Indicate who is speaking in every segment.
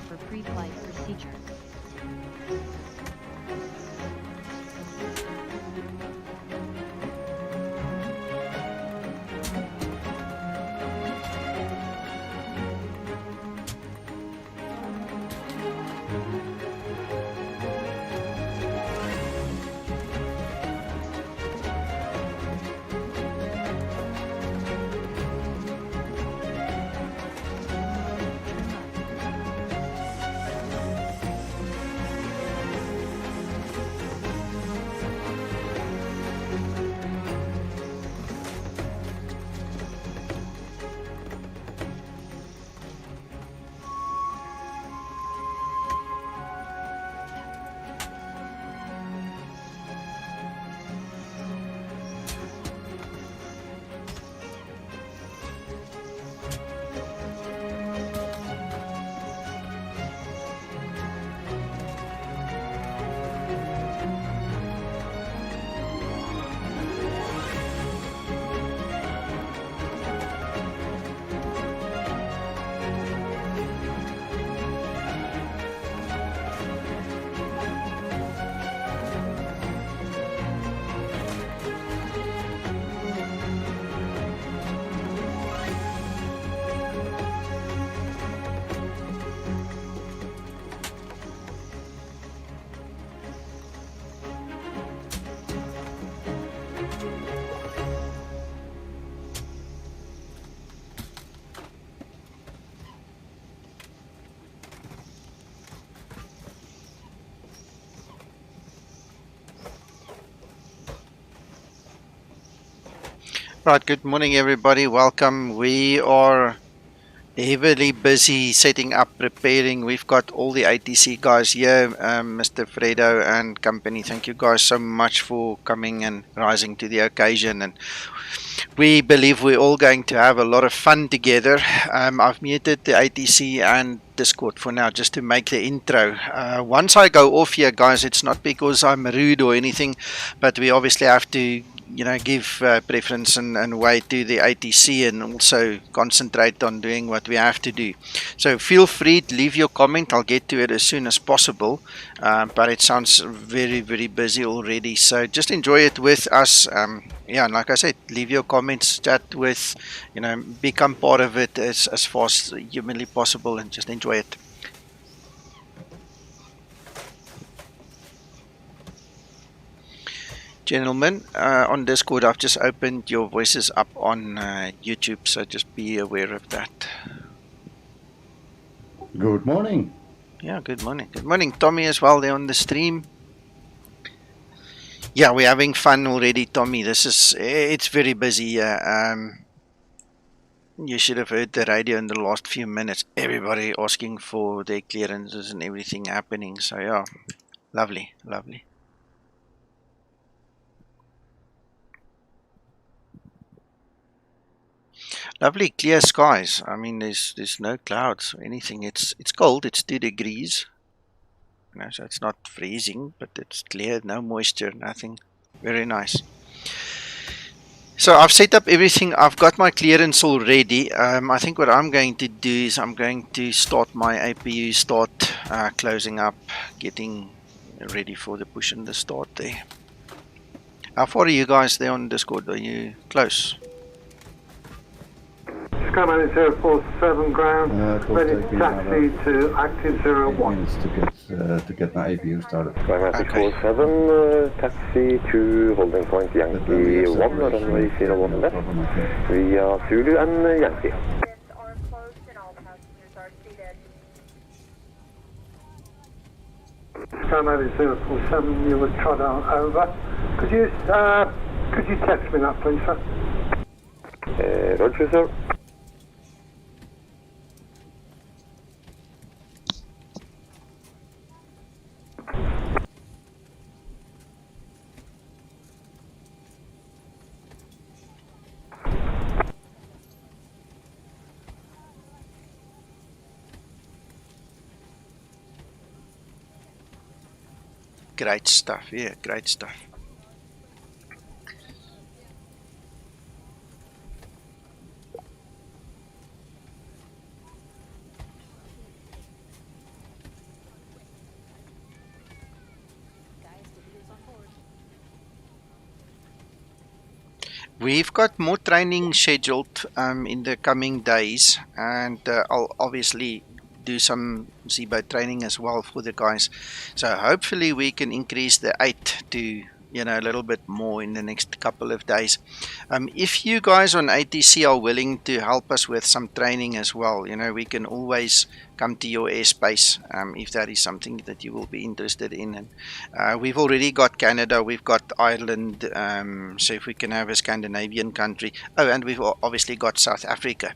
Speaker 1: for pre-flight procedure.
Speaker 2: Right, good morning everybody, welcome. We are heavily busy setting up, preparing. We've got all the ATC guys here, Mr. Fredo and company. Thank you guys so much for coming and rising to the occasion, and we believe we're all going to have a lot of fun together. I've muted the ATC and Discord for now just to make the intro. Once I go off here guys, it's not because I'm rude or anything, but we obviously have to give preference and way to the ATC and also concentrate on doing what we have to do. So feel free to leave your comment. I'll get to it as soon as possible, but it sounds very, very busy already. So just enjoy it with us. Yeah, and like I said, leave your comments, chat with, become part of it as fast as humanly possible, and just enjoy it. Gentlemen, on Discord, I've just opened your voices up on YouTube, so just be aware of that.
Speaker 3: Good morning.
Speaker 2: Yeah, good morning. Good morning, Tommy, as well, there on the stream. Yeah, we're having fun already, Tommy. It's very busy. You should have heard the radio in the last few minutes. Everybody asking for their clearances and everything happening. So yeah, lovely, lovely. Lovely clear skies. I mean, there's no clouds or anything. It's cold. It's 2 degrees. So it's not freezing, but it's clear. No moisture, nothing. Very nice. So I've set up everything. I've got my clearance already. I think what I'm going to do is I'm going to start my APU, start closing up, getting ready for the push and the start there. How far are you guys there on Discord? Are you close?
Speaker 4: Skymatix 047 ground, ready to taxi to active 01.
Speaker 3: To get my APU started.
Speaker 5: Skymatix 47, taxi to holding point Yankee 1, runway 01 left, via Zulu and Yankee.
Speaker 4: Skymatix 047, you were trod on over. Could you text me that, please, sir?
Speaker 5: Roger, sir.
Speaker 2: Great stuff, yeah, great stuff. We've got more training scheduled in the coming days, and I'll obviously do some Zibo training as well for the guys. So hopefully we can increase the 8 to a little bit more in the next couple of days. If you guys on ATC are willing to help us with some training as well, we can always come to your airspace if that is something that you will be interested in. And we've already got Canada, we've got Ireland, so if we can have a Scandinavian country. Oh, and we've obviously got South Africa.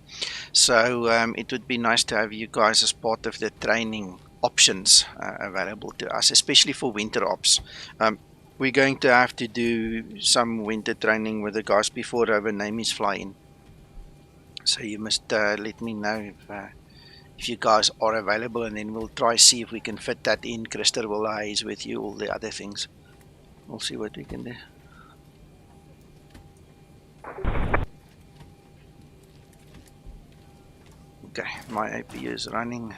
Speaker 2: So it would be nice to have you guys as part of the training options available to us, especially for winter ops. We're going to have to do some winter training with the guys before our namies fly in. So you must let me know if you guys are available, and then we'll try see if we can fit that in. Christer will liaise with you, all the other things. We'll see what we can do. Okay, my APU is running.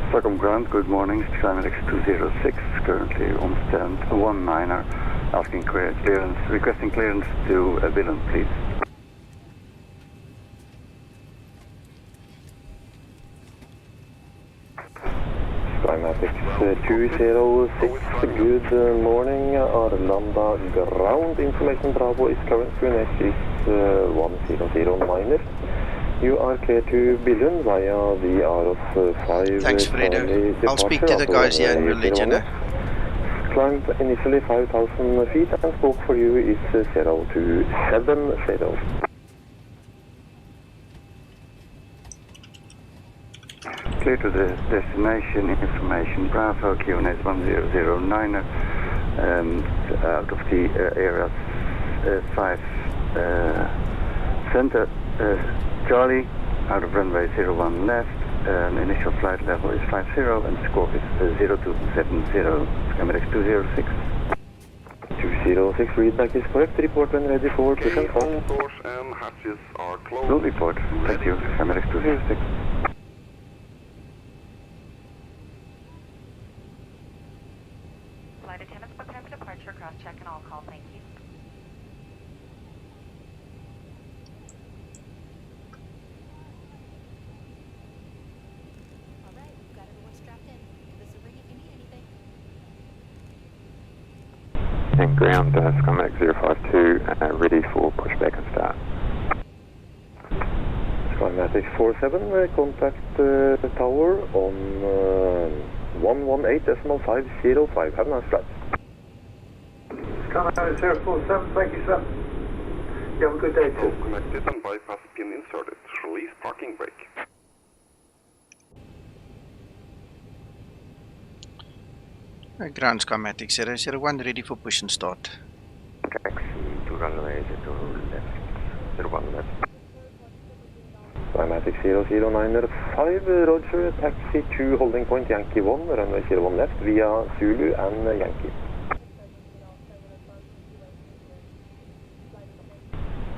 Speaker 1: Stockholm ground, good morning, Skymatix 206, currently on stand 19er, asking clearance, requesting clearance to Billund, please.
Speaker 5: Skymatix 206, good morning, Arlanda ground, information Bravo is current QNH is 1009er. You are clear to Billund via the RF 5.
Speaker 2: Thanks, Fredo. I'll speak to the guys here and we'll let you know.
Speaker 5: Climb initially 5,000 feet and scope for you is 027
Speaker 1: Clear to the destination, information Bravo, QNH 1009, out of the area 5 center. Charlie, out of runway 01 left, initial flight level is 50 and scope is 0270, Skymatix 206. 206, readback is correct, report when ready for push and start.
Speaker 6: All doors and hatches are closed.
Speaker 1: Will report, thank you, Skymatix 206.
Speaker 7: Flight attendants, prepare for departure, cross-check and all call, thank you.
Speaker 5: And ground, Skymatix 052, ready for pushback and start. Skymatix 47, contact the tower on 118.505. Have a nice flight.
Speaker 4: Skymatix 047, thank you, sir. You have a good day, too.
Speaker 6: Connected and bypass pin inserted. Release parking brake.
Speaker 2: Ground Skymatix 001 ready for push and start.
Speaker 5: Taxi to runway 01 left. Skymatix 009er 5, roger, taxi to holding point Yankee 1, runway 01 left via Zulu and Yankee.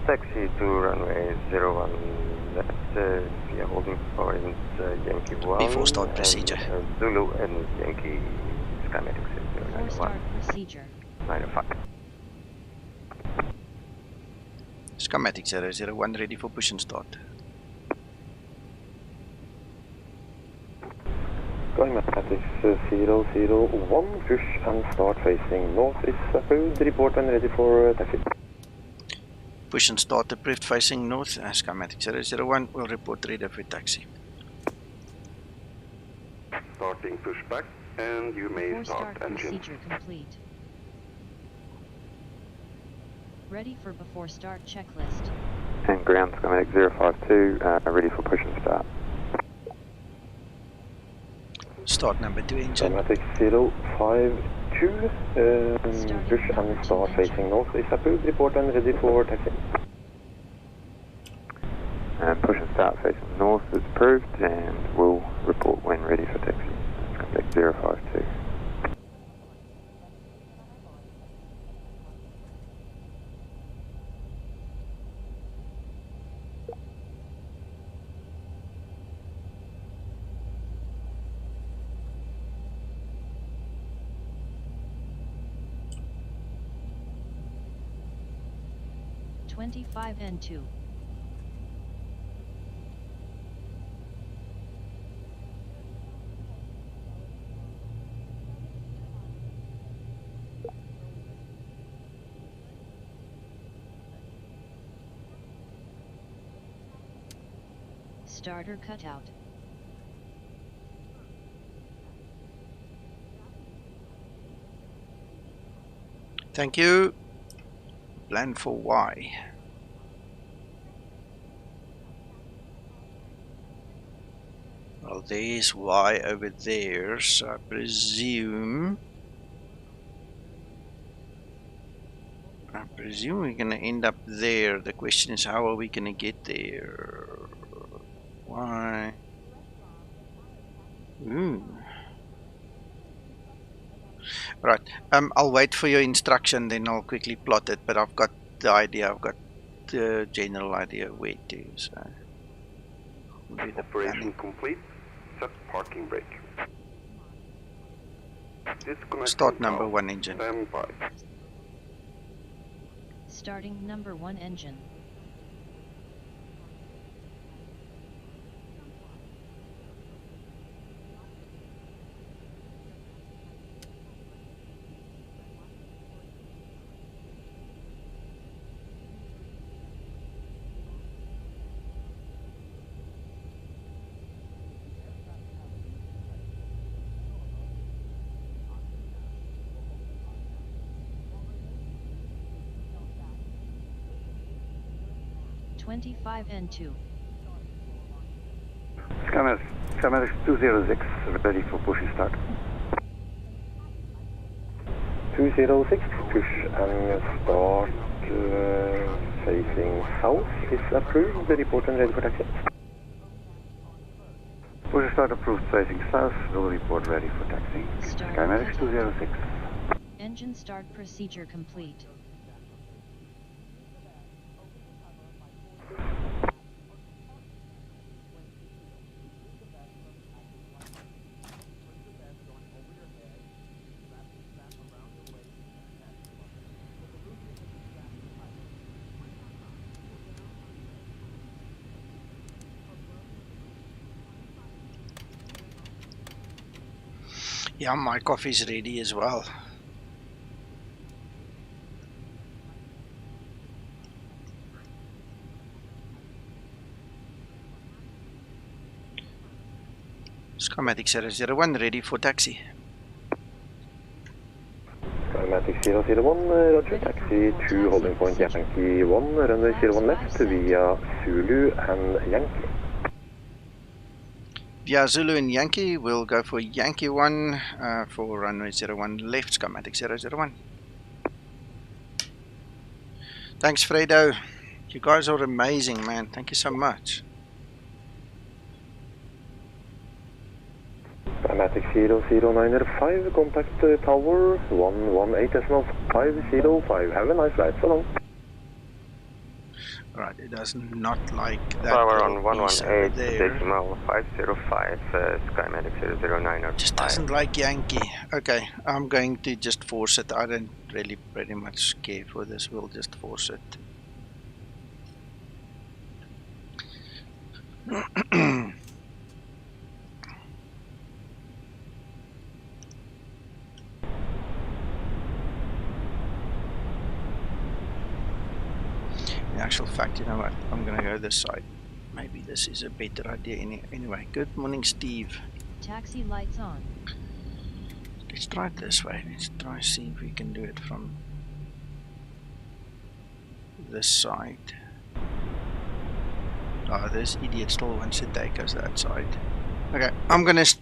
Speaker 5: Taxi to runway 01 left via holding point Yankee 1.
Speaker 2: Before start procedure.
Speaker 5: Zulu and Yankee. Skymatix 091.
Speaker 7: Start procedure.
Speaker 5: 905.
Speaker 2: Skymatix 001 ready for push and start.
Speaker 5: Skymatix 001, push and start facing north is approved. Report when ready for taxi.
Speaker 2: Push and start approved facing north. Skymatix 001 will report ready for taxi.
Speaker 6: Starting pushback, and you may
Speaker 7: Before
Speaker 6: start
Speaker 7: start
Speaker 6: engine.
Speaker 7: procedure complete. Ready for before start checklist.
Speaker 5: And ground Skymatix 052, ready for push and start.
Speaker 2: Start number 2 engine.
Speaker 5: Skymatix 052, push and start facing north is approved. Report when ready for taxi. And push and start facing north is approved, and we'll report when ready for taxi. Skymatix 052.
Speaker 7: 25N2. Starter cutout.
Speaker 2: Thank you. Plan for Y. Well, there's Y over there, so I presume we're gonna end up there. The question is, how are we gonna get there? Y. Ooh. Right. I'll wait for your instruction, then I'll quickly plot it. But I've got the idea. I've got the general idea where to. So.
Speaker 6: Operation complete. Set parking brake. Disconnecting
Speaker 2: Start number
Speaker 6: valve.
Speaker 2: 1 engine.
Speaker 6: Stand by.
Speaker 7: Starting number 1 engine. $25N2.
Speaker 1: Skymatix 206, ready for push and start.
Speaker 5: 206, push and start facing south is approved. The report and ready for taxi.
Speaker 1: Push and start approved facing south, will report ready for taxi. Skymatix 206.
Speaker 7: Engine start procedure complete.
Speaker 2: Yeah, my coffee's ready as well. Skymatix 001 ready for taxi.
Speaker 5: Skymatix 001, roger, taxi to holding point Yankee 1, runway 01 left via Zulu and Yankee.
Speaker 2: Via Zulu and Yankee, we'll go for Yankee 1 for runway 01 left, Skymatix 001. Thanks, Fredo. You guys are amazing, man. Thank you so much.
Speaker 5: Skymatix 00905, contact tower 118.505. Have a nice flight, so long.
Speaker 2: Right, it does not like that.
Speaker 8: Power on
Speaker 2: piece over there.
Speaker 8: 118.505, Skymatix 00905.
Speaker 2: Just doesn't like Yankee. Okay, I'm going to just force it. I don't really pretty much care for this. We'll just force it. In actual fact, you know what? I'm gonna go this side. Maybe this is a better idea anyway. Good morning, Steve.
Speaker 7: Taxi lights on.
Speaker 2: Let's try it this way. Let's try see if we can do it from this side. Oh, this idiot still wants to take us that side. Okay, I'm gonna just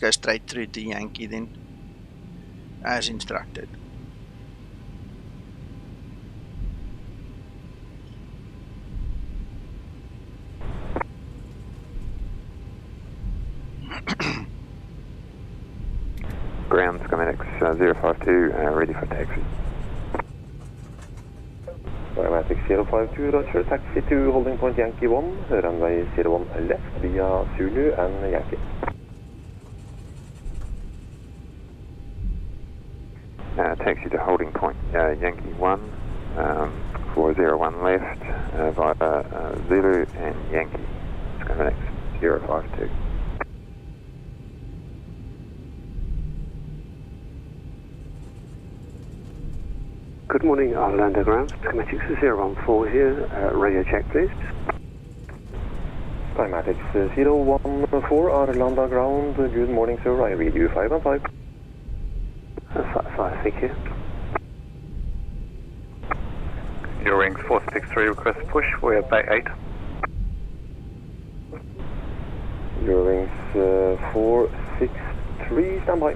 Speaker 2: go straight through to Yankee then, as instructed.
Speaker 8: Ground Skymatix 052, ready for taxi.
Speaker 5: Skymatix 052, roger, taxi to holding point Yankee 1, runway 01 left via Zulu and Yankee.
Speaker 8: Taxi to holding point Yankee 1, 401 left via Zulu and Yankee. Skymatix 052.
Speaker 6: Good morning, Arlanda ground. Skymatix 014 here. Radio check, please.
Speaker 5: Skymatix 014, Arlanda ground. Good morning, sir. I read you 515.
Speaker 6: 5, thank you.
Speaker 9: Eurowings 463, request push. We are Bay 8.
Speaker 5: Eurowings 463, standby.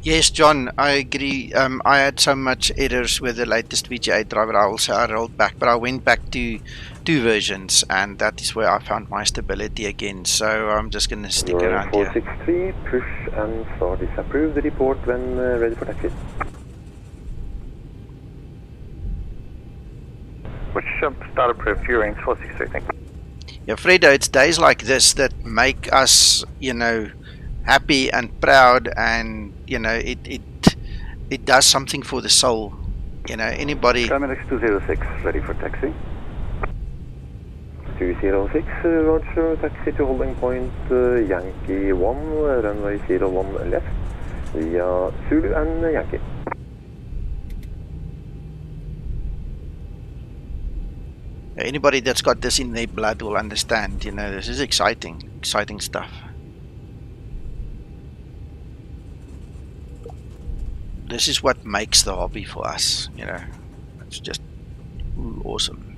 Speaker 2: Yes, John, I agree. I had so much errors with the latest VGA driver. I rolled back, but I went back to 2 versions, and that is where I found my stability again. So I'm just going to stick around here.
Speaker 5: 463, push and start is approved. Report when ready for taxi.
Speaker 9: Push start approved. Eurowings 463, thank you.
Speaker 2: Yeah, Fredo, it's days like this that make us, happy and proud, and it does something for the soul. Anybody.
Speaker 1: Skymatix 206, ready for taxi.
Speaker 5: 206, Roger, taxi to holding point Yankee 1, runway 01 left, via Zulu and Yankee.
Speaker 2: Anybody that's got this in their blood will understand. This is exciting stuff. This is what makes the hobby for us. It's just awesome.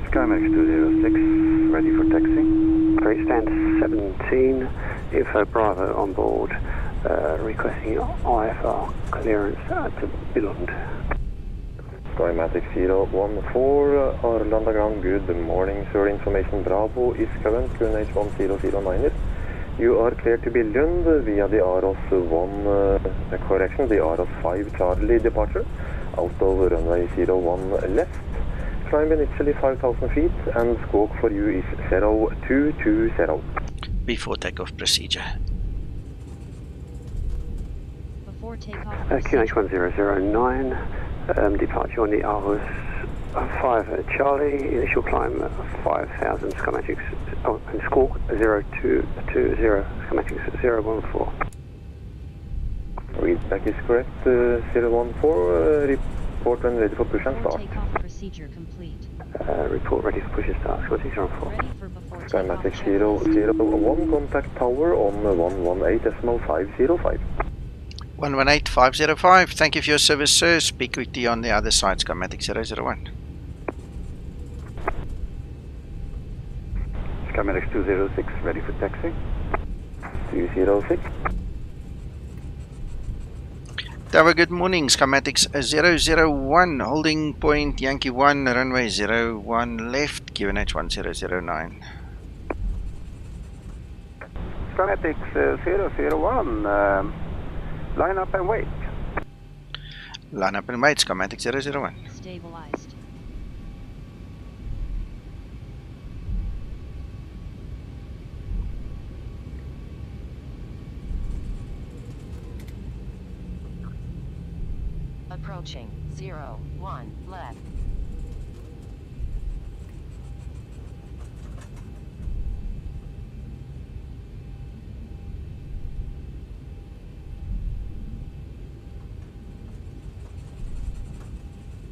Speaker 1: Skymatix 206, ready for taxi.
Speaker 6: Great stand 17, Info Bravo on board, requesting IFR clearance to Billund.
Speaker 5: Skymatix 014, Arlanda ground, good morning, sir. Information Bravo is current, QNH 1009er. You are cleared to Billund via the AROS 1, correction, the AROS 5 Charlie departure, out of runway 01 left. Climb initially 5,000 feet, and squawk for you is 0220.
Speaker 2: Before takeoff procedure.
Speaker 7: Before takeoff
Speaker 6: QNH 1009, departure on the AROS 5 Charlie, initial climb 5,000, Skymatix, and squawk 0220, Skymatix 014.
Speaker 5: Read back is correct, 014, report when ready for push and
Speaker 7: before
Speaker 5: start.
Speaker 7: takeoff procedure complete.
Speaker 6: Report ready for push and start, Skymatix 04.
Speaker 7: Ready for before takeoff
Speaker 5: Skymatix
Speaker 7: checklist.
Speaker 5: 001, contact tower on 118.505.
Speaker 2: 118.505. Thank you for your service, sir. Speak with you on the other side. Skymatix 001.
Speaker 1: Skymatix 206, ready for taxi.
Speaker 5: 206.
Speaker 2: Tower, good morning. Skymatix 001, holding point Yankee 1, runway 01 left, QNH 1009.
Speaker 1: Skymatix 001, line up and wait.
Speaker 2: Line up and wait, Skymatix 001.
Speaker 7: Stabilized. Approaching 01 left.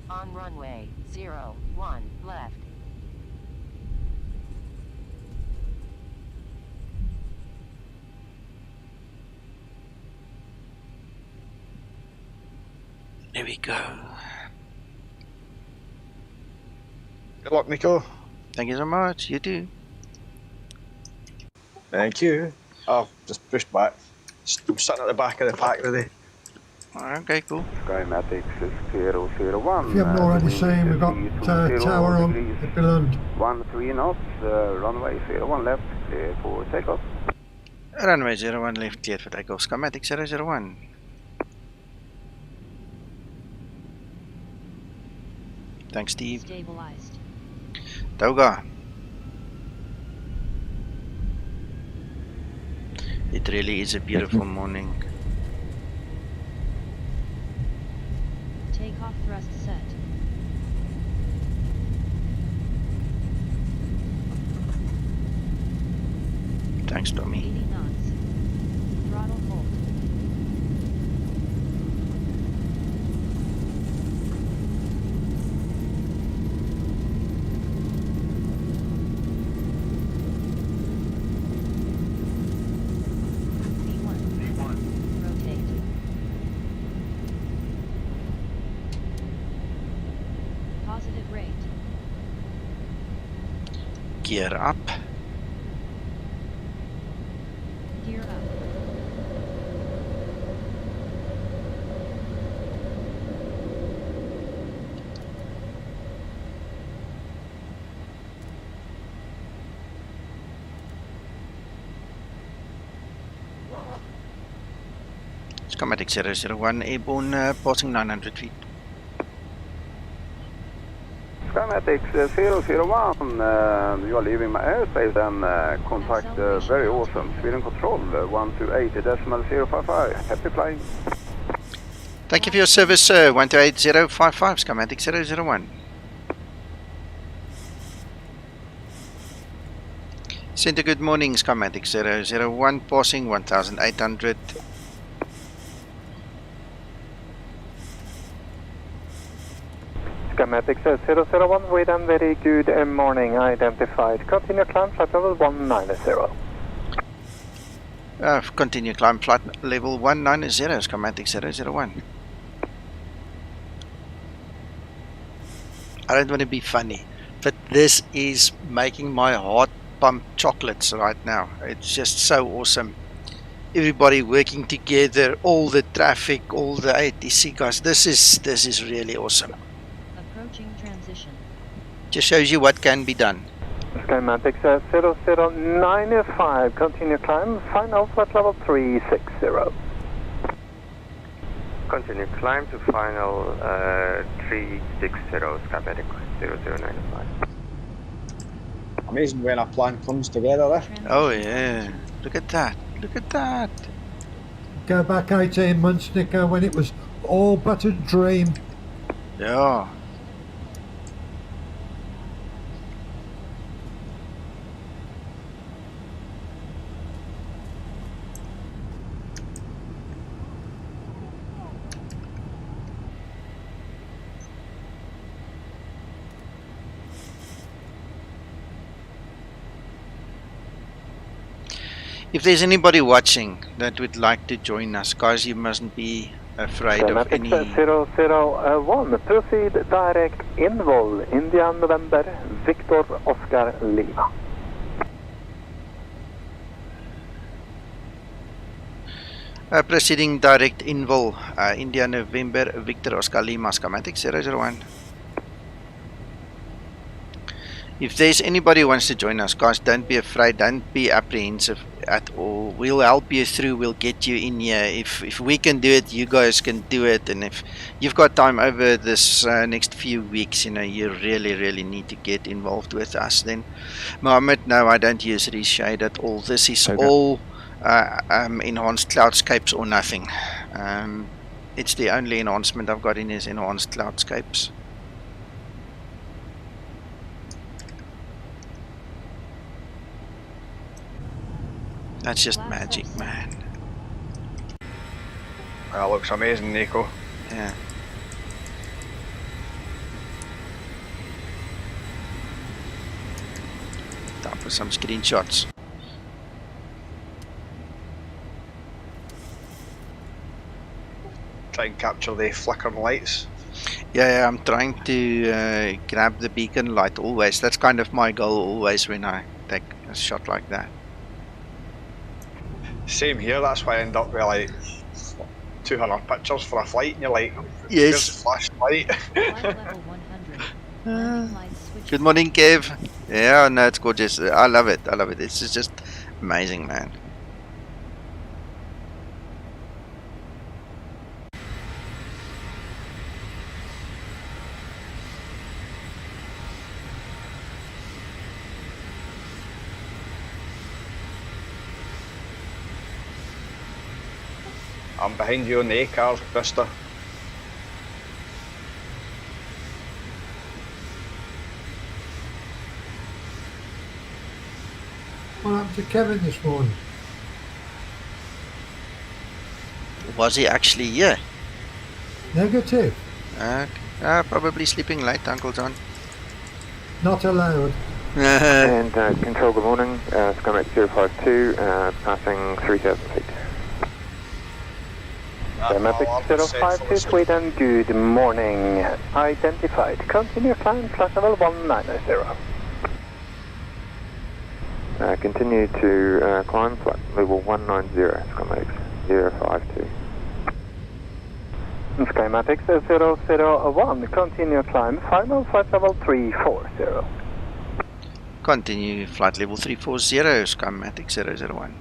Speaker 7: On runway 01 left.
Speaker 2: There we go.
Speaker 10: Good luck, Nico.
Speaker 2: Thank you so much. You too.
Speaker 10: Thank you. I've just pushed back. I'm sitting at the back of the pack ready.
Speaker 2: Okay, cool.
Speaker 1: Skymatix 001.
Speaker 4: If you haven't already seen, we've got tower on at Billund.
Speaker 1: 13 knots, runway 01 left, clear for takeoff.
Speaker 2: Runway 01 left, cleared for takeoff. Skymatix 001. Thanks, Steve.
Speaker 7: Stabilized.
Speaker 2: Toga. It really is a beautiful morning.
Speaker 7: Takeoff thrust set.
Speaker 2: Thanks, Tommy.
Speaker 7: 80 knots. Throttle hold. V1. Rotate. Positive rate.
Speaker 2: Gear up.
Speaker 7: Gear up.
Speaker 2: Skymatix 001 airborne, passing 900 feet.
Speaker 1: Skymatix 001, you are leaving my airspace and contact very awesome Sweden Control 128.055. Happy flying.
Speaker 2: Thank you for your service, sir. 128055, Skymatix 001. Send a good morning, Skymatix 001, passing 1800.
Speaker 11: Skymatix 001 with a very good morning identified. Continue climb flight level 190.
Speaker 2: Continue climb flight level 190, Skymatix 001. I don't want to be funny, but this is making my heart pump chocolates right now. It's just so awesome. Everybody working together, all the traffic, all the ATC guys. This is really awesome.
Speaker 7: Approaching transition.
Speaker 2: Just shows you what can be done.
Speaker 11: Skymatix 0095, continue climb, final flight level 360.
Speaker 8: Continue climb to final 360, Skymatix 0095.
Speaker 10: Amazing when a plan comes together, eh?
Speaker 2: Oh yeah, look at that, look at that.
Speaker 4: Go back 18 months, Nico, when it was all but a dream.
Speaker 2: Yeah. If there's anybody watching that would like to join us, guys, you mustn't be afraid of any...
Speaker 11: Skymatix 001, proceed direct Invol, India November, Victor Oscar Lima.
Speaker 2: Proceeding direct Invol, India November, Victor Oscar Lima, Skymatix 001. If there's anybody who wants to join us, guys, don't be afraid, don't be apprehensive at all. We'll help you through, we'll get you in here. If we can do it, you guys can do it. And if you've got time over this next few weeks, you know, you really need to get involved with us, then Mohammed, no, I don't use reshade at all. This is all enhanced cloudscapes or nothing. It's the only enhancement I've got in is enhanced cloudscapes. That's just magic, man.
Speaker 10: That looks amazing, Nico.
Speaker 2: Yeah. Time for some screenshots.
Speaker 10: Try and capture the flickering lights.
Speaker 2: Yeah, I'm trying to grab the beacon light always. That's kind of my goal always when I take a shot like that.
Speaker 10: Same here, that's why I end up with like 200 pictures for a flight and you're like,
Speaker 2: yes,
Speaker 10: here's the flashlight.
Speaker 7: Flight level 100.
Speaker 2: Good morning, Kev. Yeah, no, it's gorgeous. I love it. I love it. It's just amazing, man.
Speaker 10: I'm behind you on the A car, Krista.
Speaker 12: What happened to Kevin this morning?
Speaker 2: Was he actually here?
Speaker 12: Negative.
Speaker 2: Probably sleeping late, Uncle John.
Speaker 12: Not allowed.
Speaker 8: And control, good morning. Skymatix 052, passing 3,000 feet.
Speaker 11: Skymatix 052 Sweden, good morning. Identified. Continue climb, flight level 190.
Speaker 8: Continue to climb, flight level 190, Skymatix 052.
Speaker 11: Skymatix 001, continue climb, final flight level 340.
Speaker 2: Continue flight level 340, Skymatix 001.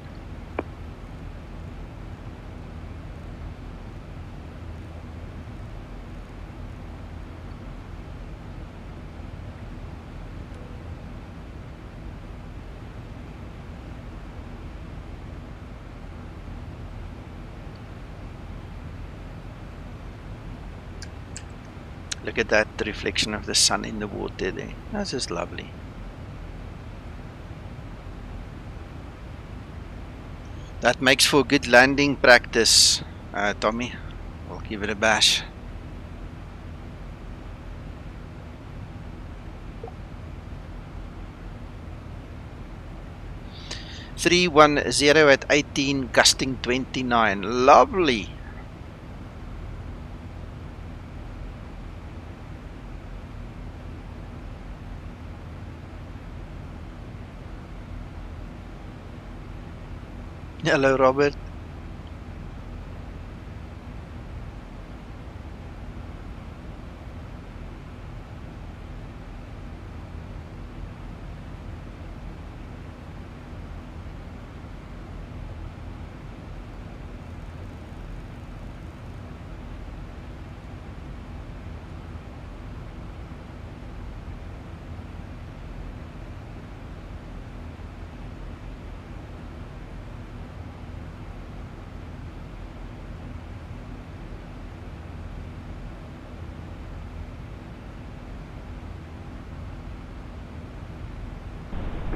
Speaker 2: Look at that reflection of the sun in the water there. That's just lovely. That makes for good landing practice, Tommy. We'll give it a bash. (310) at 18, gusting 29. Lovely. Hello, Robert.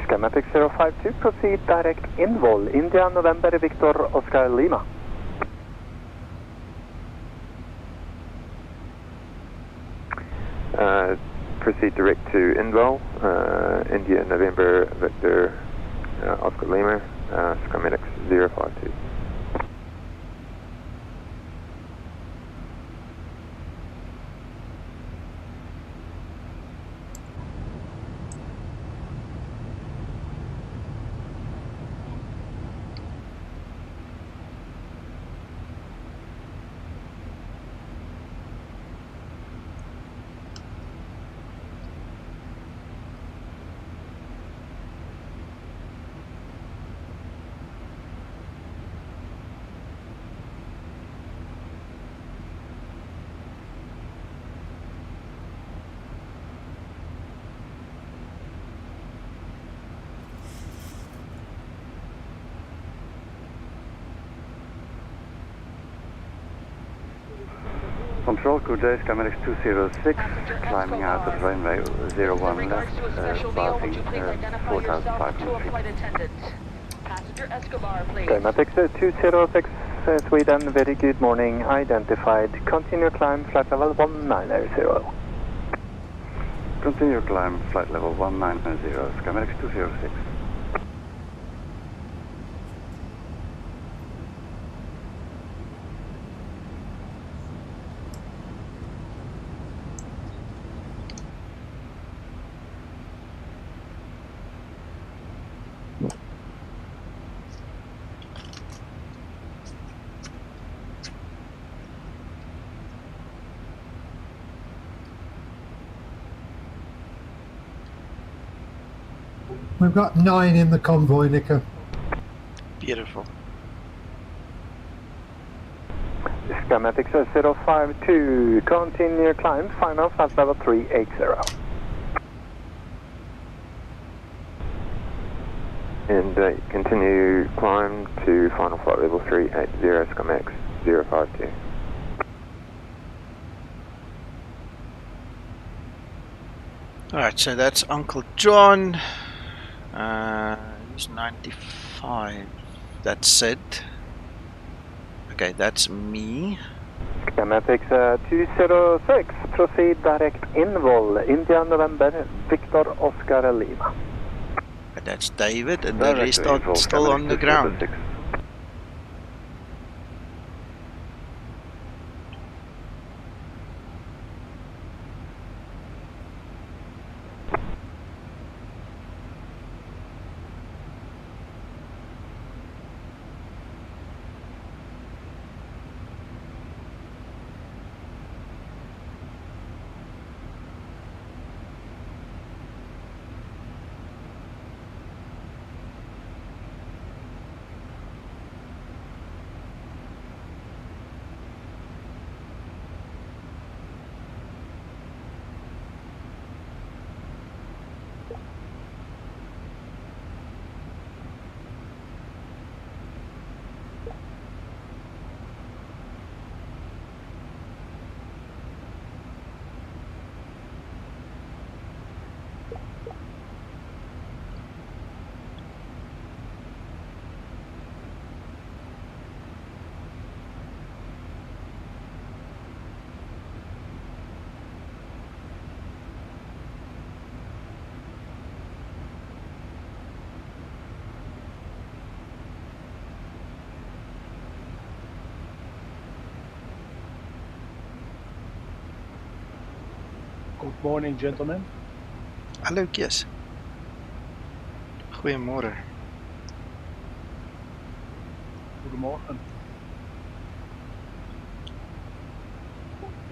Speaker 11: Skymatix 052, proceed direct Invol, India, November, Victor, Oscar, Lima.
Speaker 8: Proceed direct to Invol, India, November, Victor, Oscar, Lima, Skymatix 052.
Speaker 1: Control, good day, Skymatix 206, climbing out of runway 01 left, passing 4,500 feet.
Speaker 11: Skymatix 206 Sweden, very good morning, identified. Continue climb, flight level 190.
Speaker 1: Continue climb, flight level 190, Skymatix 206.
Speaker 12: We've got 9 in the convoy, Nico.
Speaker 2: Beautiful.
Speaker 11: Skymatix 052, continue climb, final flight level 380.
Speaker 8: And continue climb to final flight level 380, Skymatix 052.
Speaker 2: Alright, so that's Uncle John. He's 95. That's it. Okay, that's me.
Speaker 11: Skymatix 206, proceed direct Invol, India November, Victor Oscar Lima.
Speaker 2: That's David, and
Speaker 1: Direct
Speaker 2: the rest
Speaker 1: to
Speaker 2: are
Speaker 1: Invol,
Speaker 2: still on the
Speaker 1: Skymatix
Speaker 2: ground.
Speaker 1: 206.
Speaker 13: Good morning, gentlemen.
Speaker 2: Hallo Kees. Goeiemôre.
Speaker 13: Goedemorgen.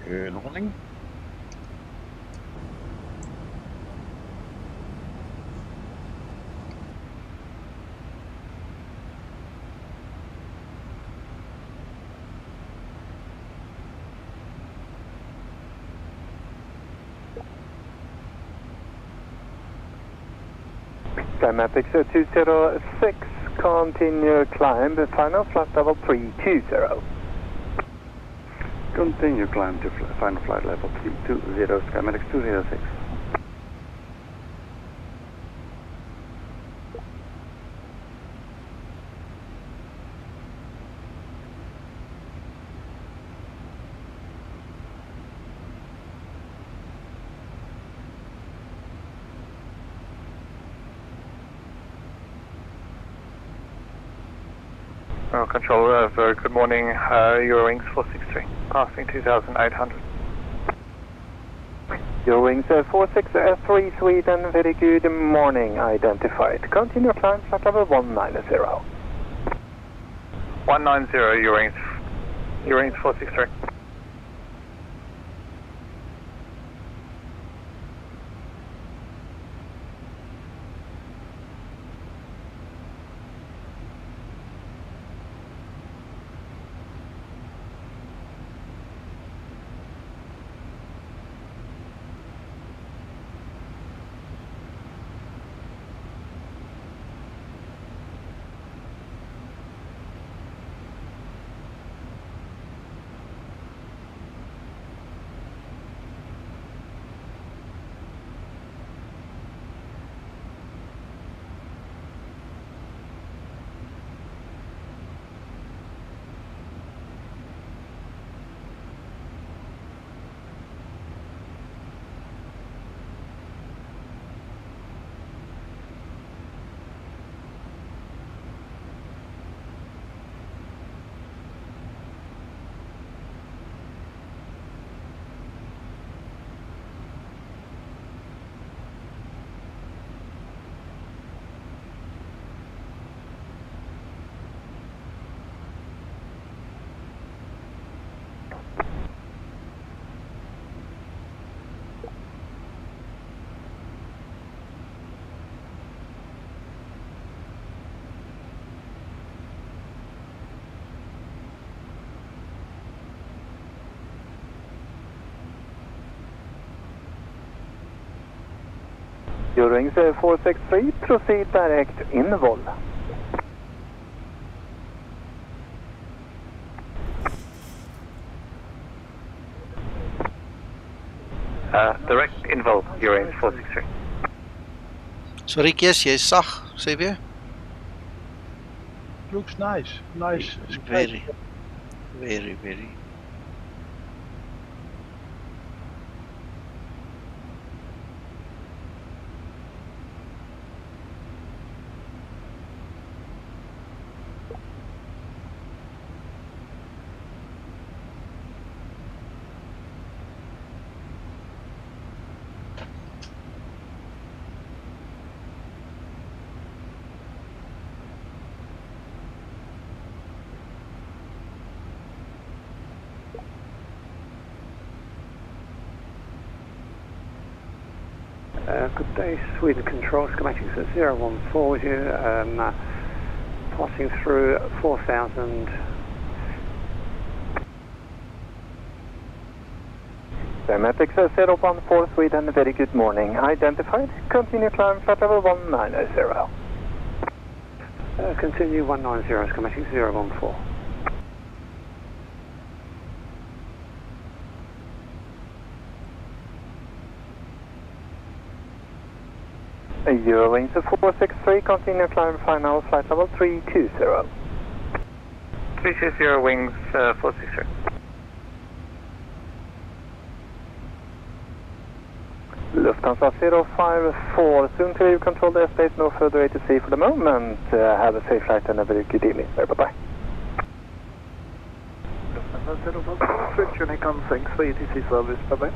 Speaker 10: Good morning.
Speaker 11: Skymatix 206, continue climb, final flight level 320.
Speaker 1: Continue climb to final flight level 320, Skymatix 206.
Speaker 9: Control, very good morning. Eurowings 463, passing 2,800.
Speaker 11: Eurowings 463 Sweden, very good morning, identified. Continue climb, flight level 190.
Speaker 9: 190, Eurowings 463.
Speaker 11: Eurowings 463, proceed direct Invol.
Speaker 9: Direct Invo, your range 463.
Speaker 2: Sorry, Kees, jy's sag, sê weer.
Speaker 13: Looks nice. Nice.
Speaker 2: Very. Very, very.
Speaker 6: Good day, Sweden Control, Skymatix at 014 here, passing through 4,000.
Speaker 11: Skymatix 014 Sweden, very good morning. Identified, continue climb flight level 190.
Speaker 6: Continue 190, Skymatix 014.
Speaker 11: Eurowings 463, continue climb final flight level 320.
Speaker 9: 320 wings 463.
Speaker 11: Lufthansa 054, soon to leave control the airspace, no further ATC for the moment. Have a safe flight and a very good evening, sir. Bye-bye.
Speaker 14: Lufthansa 054, switch Unicom, thanks for ATC service, bye-bye.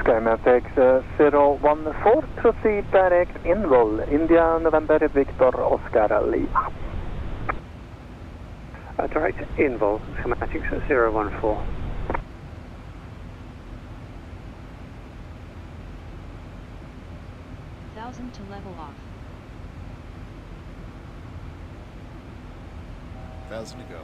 Speaker 11: Skymatix 014, proceed direct Invo, India, November, Victor, Oscar, Lima.
Speaker 6: Direct Invo, Skymatix 014.
Speaker 7: 1,000 to level off.
Speaker 15: 1,000 to go.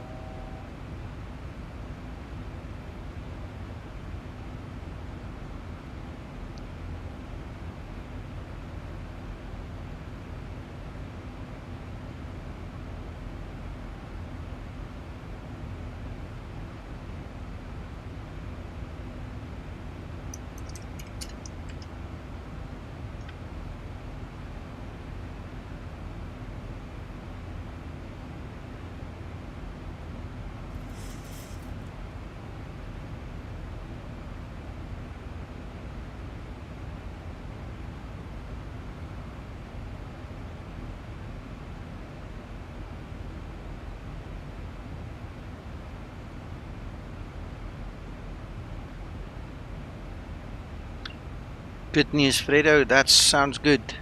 Speaker 2: Good news, Fredo. That sounds good.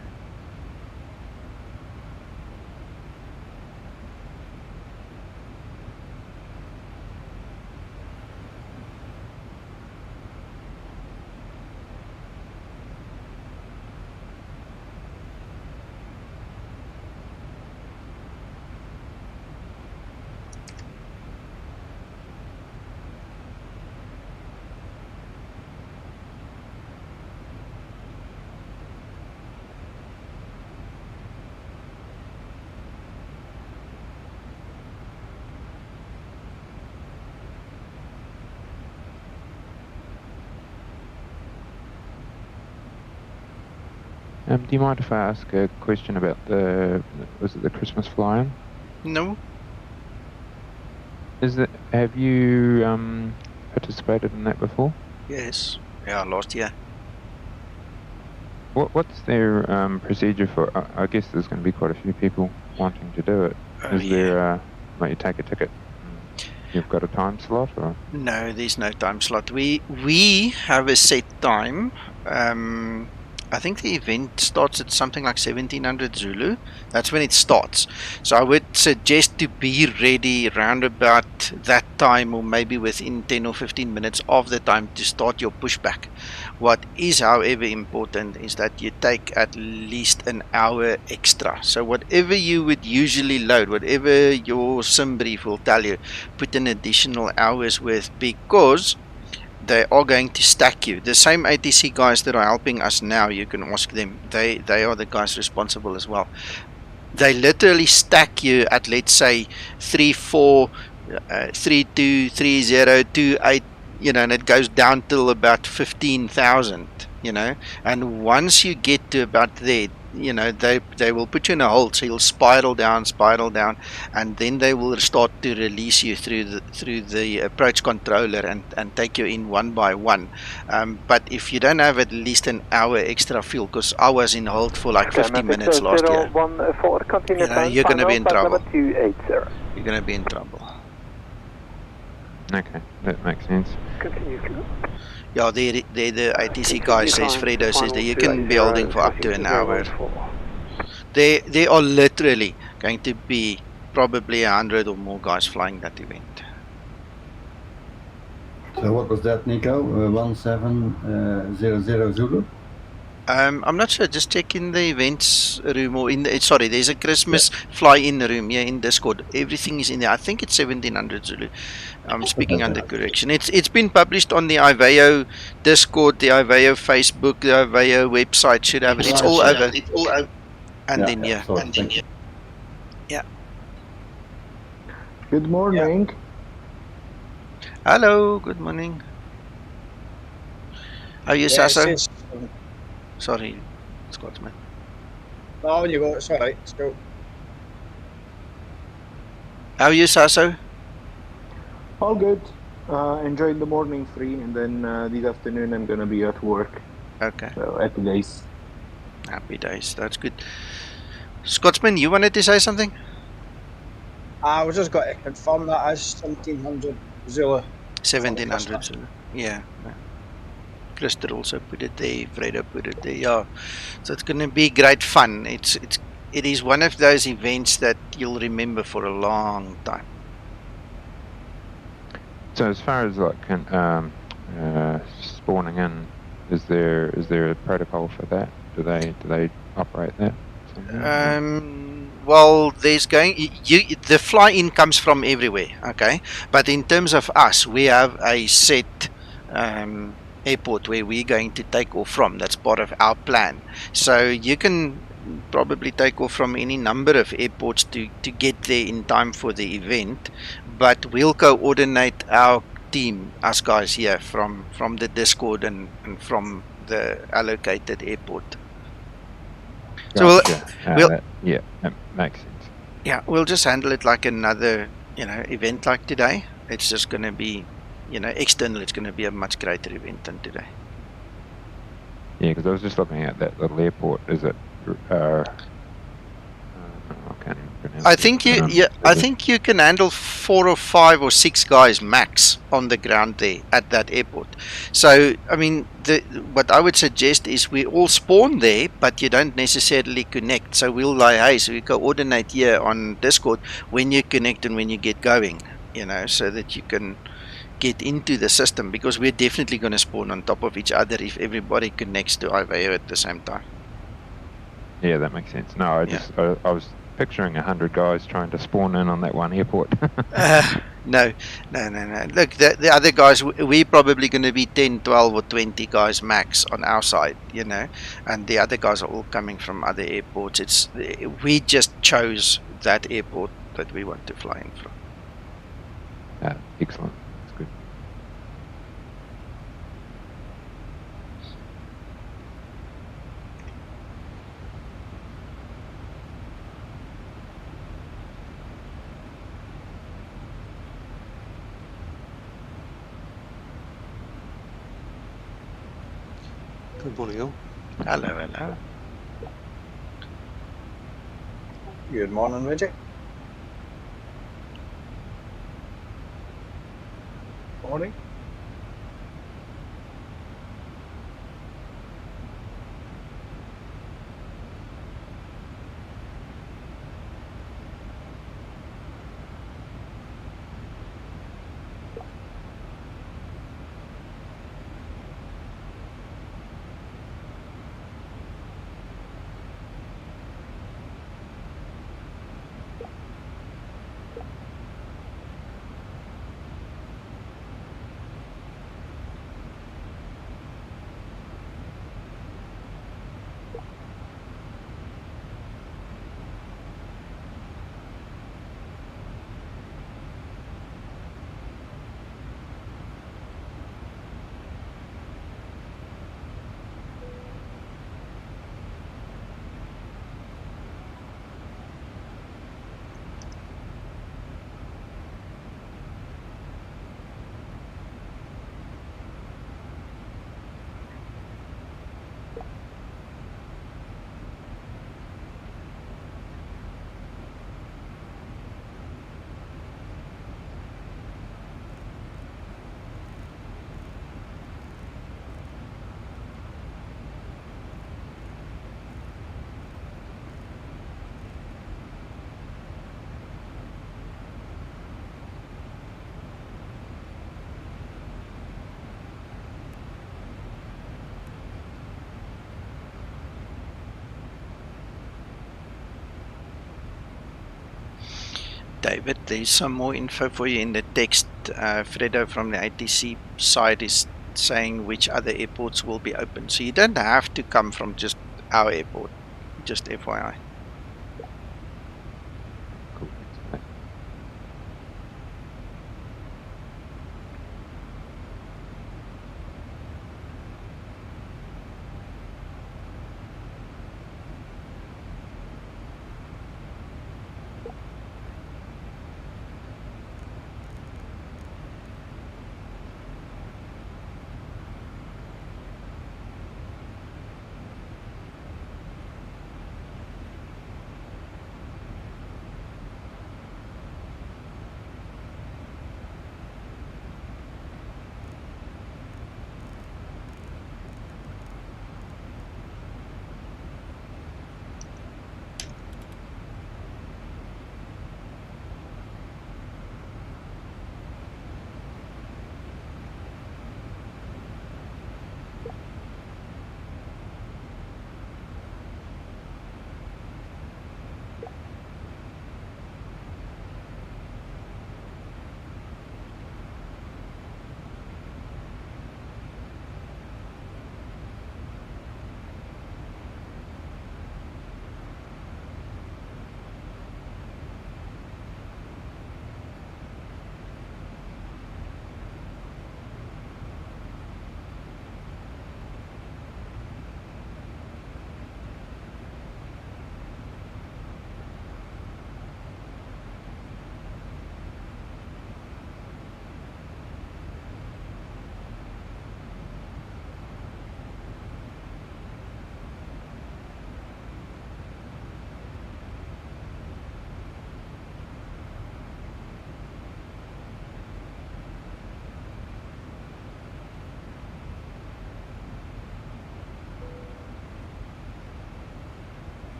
Speaker 16: Do you mind if I ask a question about was it the Christmas fly-in?
Speaker 2: No.
Speaker 16: Have you participated in that before?
Speaker 2: Yes. Yeah, last year.
Speaker 16: What's their procedure for? I guess there's going to be quite a few people wanting to do it. Is there like you take a ticket? You've got a time slot, or?
Speaker 2: No, there's no time slot. We have a set time. I think the event starts at something like 1700 Zulu. That's when it starts. So I would suggest to be ready around about that time, or maybe within 10 or 15 minutes of the time to start your pushback. What is, however, important is that you take at least an hour extra. So whatever you would usually load, whatever your sim brief will tell you, put an additional hours with, because they are going to stack you. The same ATC guys that are helping us now, you can ask them. They are the guys responsible as well. They literally stack you at, let's say, 3-4, 3-2, 3-0, 2-8, and it goes down till about 15,000, and once you get to about there, they will put you in a hold, so you'll spiral down, and then they will start to release you through the approach controller and take you in one by one. But if you don't have at least an hour extra fuel, because I was in hold for like 50 minutes last year, you're going to be in trouble. You're going to be in trouble.
Speaker 16: Okay, that makes sense.
Speaker 6: Continue.
Speaker 2: Yeah, the ATC guy says, Fredo says that you can be holding for up to an hour. There are literally going to be probably 100 or more guys flying that event.
Speaker 3: So what was that, Nico? 1700 Zulu?
Speaker 2: I'm not sure. Just check in the events room, or there's a Christmas fly-in room here in Discord. Everything is in there. I think it's 1700 Zulu. I'm speaking under correction. It's been published on the IVAO Discord, the IVAO Facebook, the IVAO website should have it. It's all over. And then yeah.
Speaker 15: Good morning.
Speaker 2: Hello. Good morning. How are you, Sasso? Sorry, Scotsman.
Speaker 10: No, you go. It's all right. Let's go.
Speaker 2: How are you, Sasso?
Speaker 15: All good. Enjoying the morning free, and then this afternoon I'm gonna be at work.
Speaker 2: Okay.
Speaker 15: So happy days.
Speaker 2: Happy days. That's good. Scotsman, you wanted to say something?
Speaker 10: I was just got to confirm that as 1700 Zulu.
Speaker 2: 1700 Zulu. Yeah. Christer also put it there. Fredo put it there. Yeah. So it's going to be great fun. It is one of those events that you'll remember for a long time.
Speaker 16: So as far as like spawning in, is there a protocol for that? Do they operate that?
Speaker 2: Well, there's the fly-in comes from everywhere, okay? But in terms of us, we have a set airport where we're going to take off from. That's part of our plan. So you can probably take off from any number of airports to get there in time for the event, but we'll coordinate our team, us guys here, from the Discord and from the allocated airport. So
Speaker 16: that makes sense.
Speaker 2: Yeah, we'll just handle it like another event like today. It's just going to be external. It's going to be a much greater event than today.
Speaker 16: Yeah, because I was just looking at that little airport. Is it I can't even pronounce
Speaker 2: I think I think you can handle 4 or 5 or 6 guys max on the ground there at that airport. So I mean, what I would suggest is we all spawn there, but you don't necessarily connect. So we'll so we coordinate here on Discord when you connect and when you get going, so that you can get into the system, because we're definitely going to spawn on top of each other if everybody connects to IVAO at the same time.
Speaker 16: Yeah, that makes sense. No, I was picturing 100 guys trying to spawn in on that one airport.
Speaker 2: No. Look, the other guys, we're probably going to be 10, 12 or 20 guys max on our side, and the other guys are all coming from other airports. We just chose that airport that we want to fly in from.
Speaker 16: Excellent. That's good.
Speaker 17: Good morning, all.
Speaker 2: Hello.
Speaker 10: Good morning, Reggie.
Speaker 13: Morning.
Speaker 2: David, there's some more info for you in the text. Fredo from the ATC side is saying which other airports will be open. So you don't have to come from just our airport, just FYI.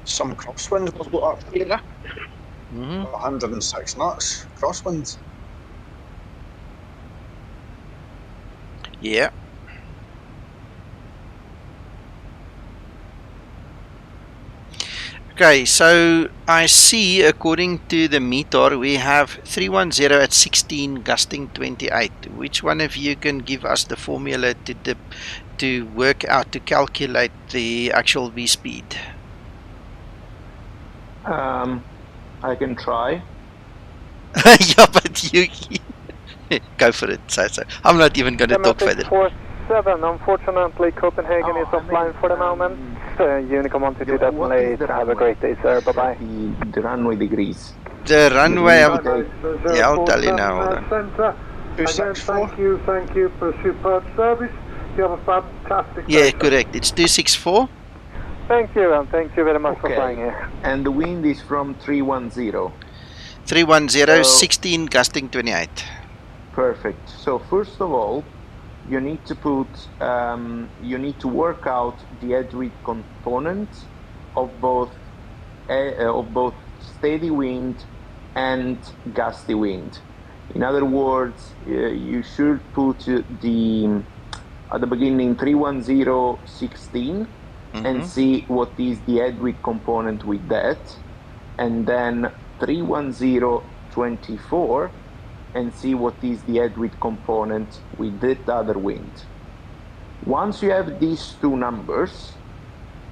Speaker 10: Some crosswind was what up here. 106 knots crosswind.
Speaker 2: Yeah. Okay, so I see according to the meter we have 310 at 16 gusting 28. Which one of you can give us the formula to work out, to calculate the actual V speed?
Speaker 15: I can try.
Speaker 2: Yeah, but you go for it. So I'm not even going to talk further.
Speaker 11: 47, unfortunately Copenhagen is offline for the moment. Unicom 122 definitely have a great day, sir. Bye bye.
Speaker 15: The runway degrees.
Speaker 2: The runway, yeah, I'll tell you now. Hold on.
Speaker 4: Centre. Again, thank you for a superb service. You have a fantastic day.
Speaker 2: Yeah, correct. It's 264.
Speaker 11: Thank you, and thank you very much for flying here.
Speaker 15: And the wind is from 310.
Speaker 2: 310, 16 gusting 28.
Speaker 15: Perfect. So first of all, you need to put, you need to work out the headwind component of both steady wind and gusty wind. In other words, you should put at the beginning 310 16 and see what is the headwind component with that, and then 310 24 and see what is the headwind component with that other wind. Once you have these two numbers,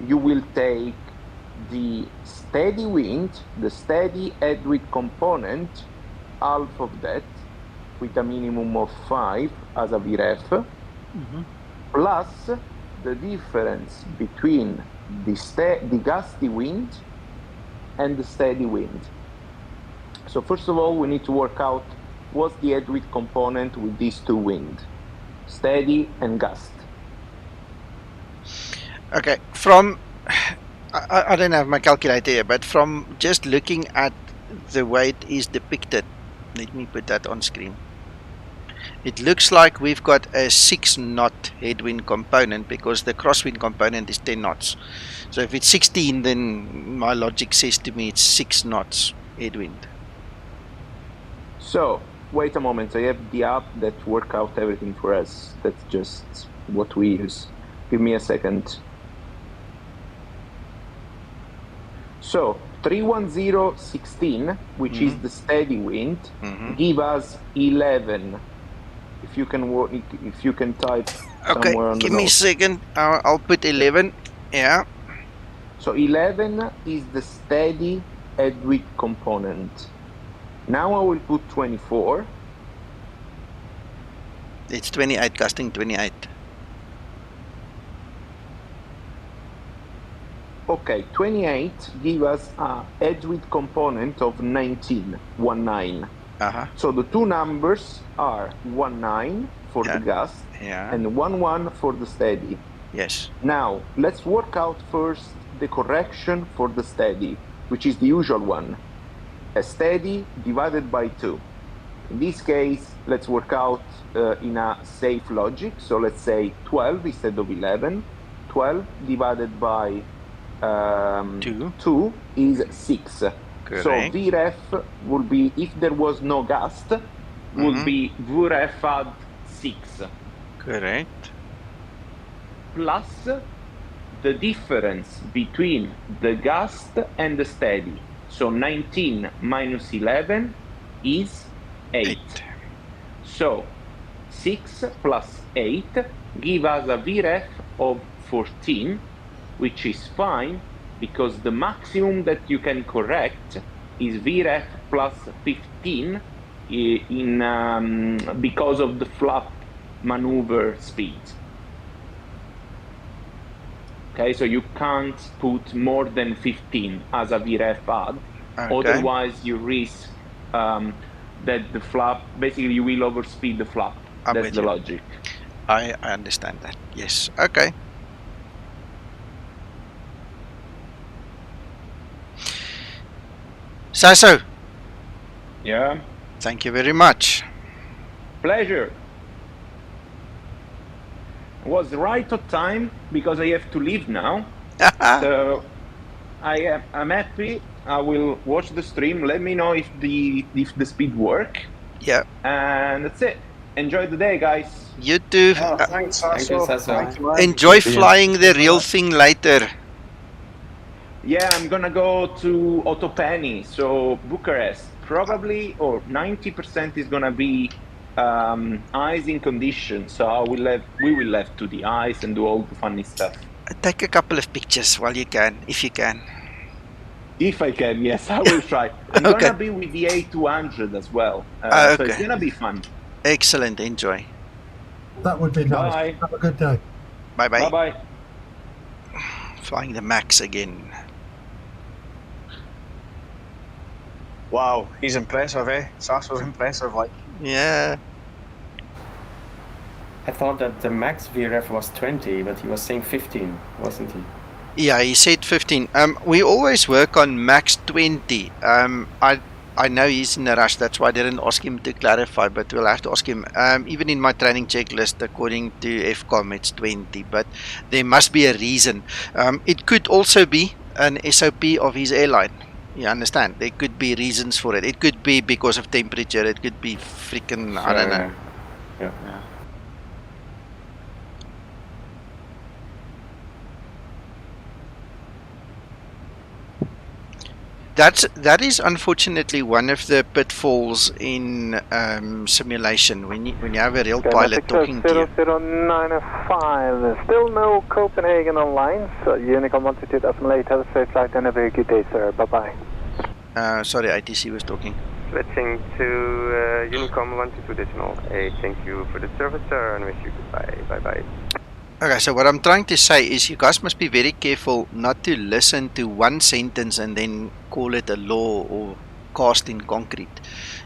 Speaker 15: you will take the steady wind, the steady headwind component, half of that, with a minimum of 5 as a VREF, plus the difference between the gusty wind and the steady wind. So first of all, we need to work out what's the headwind component with these two wind, steady and gust.
Speaker 2: Okay, from I don't have my calculator here, but from just looking at the way it is depicted, let me put that on screen. It looks like we've got a 6 knot headwind component because the crosswind component is 10 knots. So if it's 16, then my logic says to me it's 6 knots headwind.
Speaker 15: So wait a moment, I have the app that work out everything for us. That's just what we use. Give me a second. So 31016, which is the steady wind, give us 11. If you can type
Speaker 2: Okay,
Speaker 15: somewhere on
Speaker 2: give
Speaker 15: the
Speaker 2: me a
Speaker 15: notes.
Speaker 2: second. I'll put 11. Yeah.
Speaker 15: So 11 is the steady headwind component. Now I will put 24.
Speaker 2: It's 28, gusting 28.
Speaker 15: Okay, 28 give us a headwind component of 19, 19. So the two numbers are 19 for the gust and 11 for the steady.
Speaker 2: Yes.
Speaker 15: Now, let's work out first the correction for the steady, which is the usual one. A steady divided by 2. In this case, let's work out in a safe logic. So let's say 12 instead of 11. 12 divided by 2 is 6.
Speaker 2: Correct.
Speaker 15: So VREF will be, if there was no gust, would be VREF add 6.
Speaker 2: Correct.
Speaker 15: Plus the difference between the gust and the steady. So 19 minus 11 is 8. So 6 plus 8 give us a VREF of 14, which is fine because the maximum that you can correct is VREF plus 15 because of the flap maneuver speed. Okay, so you can't put more than 15 as a VREF add, otherwise you risk that the flap, basically you will overspeed the flap. That's the logic.
Speaker 2: I understand that, yes. Okay. Sasso.
Speaker 15: Yeah.
Speaker 2: Thank you very much.
Speaker 15: Pleasure. Was right on time because I have to leave now. So I'm happy. I will watch the stream. Let me know if the speed work.
Speaker 2: Yeah.
Speaker 15: And that's it. Enjoy the day, guys.
Speaker 2: You too.
Speaker 10: Thanks, Sasso.
Speaker 2: Enjoy flying the real thing later.
Speaker 15: Yeah, I'm gonna go to Otopeni, so Bucharest. Probably, or 90% is gonna be icing conditions. So we will have to the ice and do all the funny stuff.
Speaker 2: Take a couple of pictures while you can, if you can.
Speaker 15: If I can, yes, I will try. I'm gonna be with the A200 as well, so it's gonna be fun.
Speaker 2: Excellent, enjoy.
Speaker 12: That would be nice.
Speaker 15: Bye.
Speaker 12: Have a good day.
Speaker 2: Bye bye.
Speaker 15: Bye bye.
Speaker 2: Flying the Max again.
Speaker 10: Wow, he's impressive, eh? Sasso's impressive, like.
Speaker 2: Yeah.
Speaker 18: I thought that the max VREF was 20, but he was saying 15, wasn't he?
Speaker 2: Yeah, he said 15. We always work on max 20. I know he's in a rush, that's why I didn't ask him to clarify, but we'll have to ask him. Even in my training checklist, according to FCOM, it's 20, but there must be a reason. It could also be an SOP of his airline. You understand? There could be reasons for it. It could be because of temperature. It could be freaking, I don't know.
Speaker 18: Yeah.
Speaker 2: That is unfortunately one of the pitfalls in simulation when you have a real pilot talking to you.
Speaker 11: 0095, still no Copenhagen online, so Unicom 122 Assimilate, have a safe flight and a very good day, sir, bye bye.
Speaker 2: Sorry, ITC was talking.
Speaker 19: Switching to Unicom 122.8, thank you for the service, sir, and wish you goodbye, bye bye.
Speaker 2: Okay, so what I'm trying to say is you guys must be very careful not to listen to one sentence and then call it a law or cast in concrete.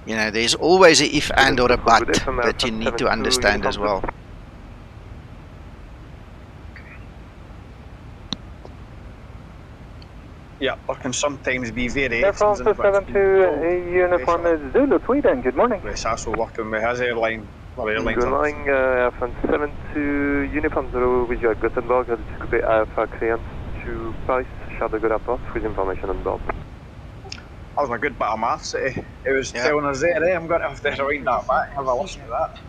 Speaker 2: You know, there's always a if and or a but that you need to understand as well.
Speaker 10: Yeah, there can sometimes be variations.
Speaker 11: Air France 72 Uniform Zulu, Sweden, good morning.
Speaker 10: Sasso working with his airline.
Speaker 19: Good morning, Air France 72 Uniform Zulu with you at Gothenburg, ready to copy Alpha Client to Paris, Charles de Gaulle Airport, with information on board.
Speaker 10: That was a good bit of maths. It was telling us there, I'm going to have to rewind that back and have a listen to that.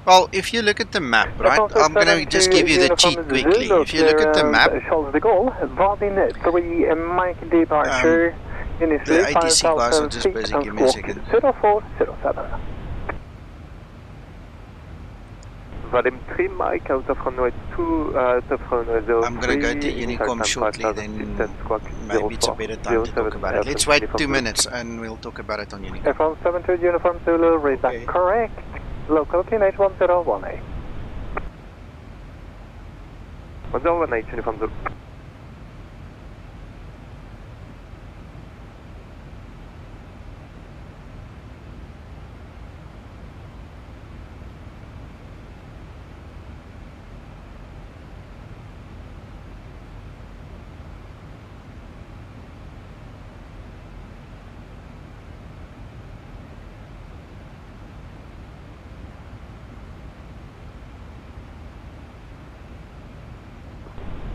Speaker 2: Well, if you look at the map, right, I'm going to just give you the cheat quickly. If you look at the map,
Speaker 11: Charles de Gaulle, Vadin 3, Mike departure, initially
Speaker 2: the ATC guys are
Speaker 11: 5,000
Speaker 2: just
Speaker 11: feet
Speaker 2: busy.
Speaker 11: and
Speaker 2: Give me a
Speaker 11: squawk
Speaker 2: second.
Speaker 11: 0407.
Speaker 19: Vadim 3, Mike, out of runway 2, out of runway 03.
Speaker 2: I'm going to go to Unicom shortly, then maybe it's a better time to talk about it. Let's wait 2 minutes and we'll talk about it on Unicom.
Speaker 11: F1 72 Uniform Zulu, read back correct. Local QNH 1018.
Speaker 19: 1018, Uniform Zulu.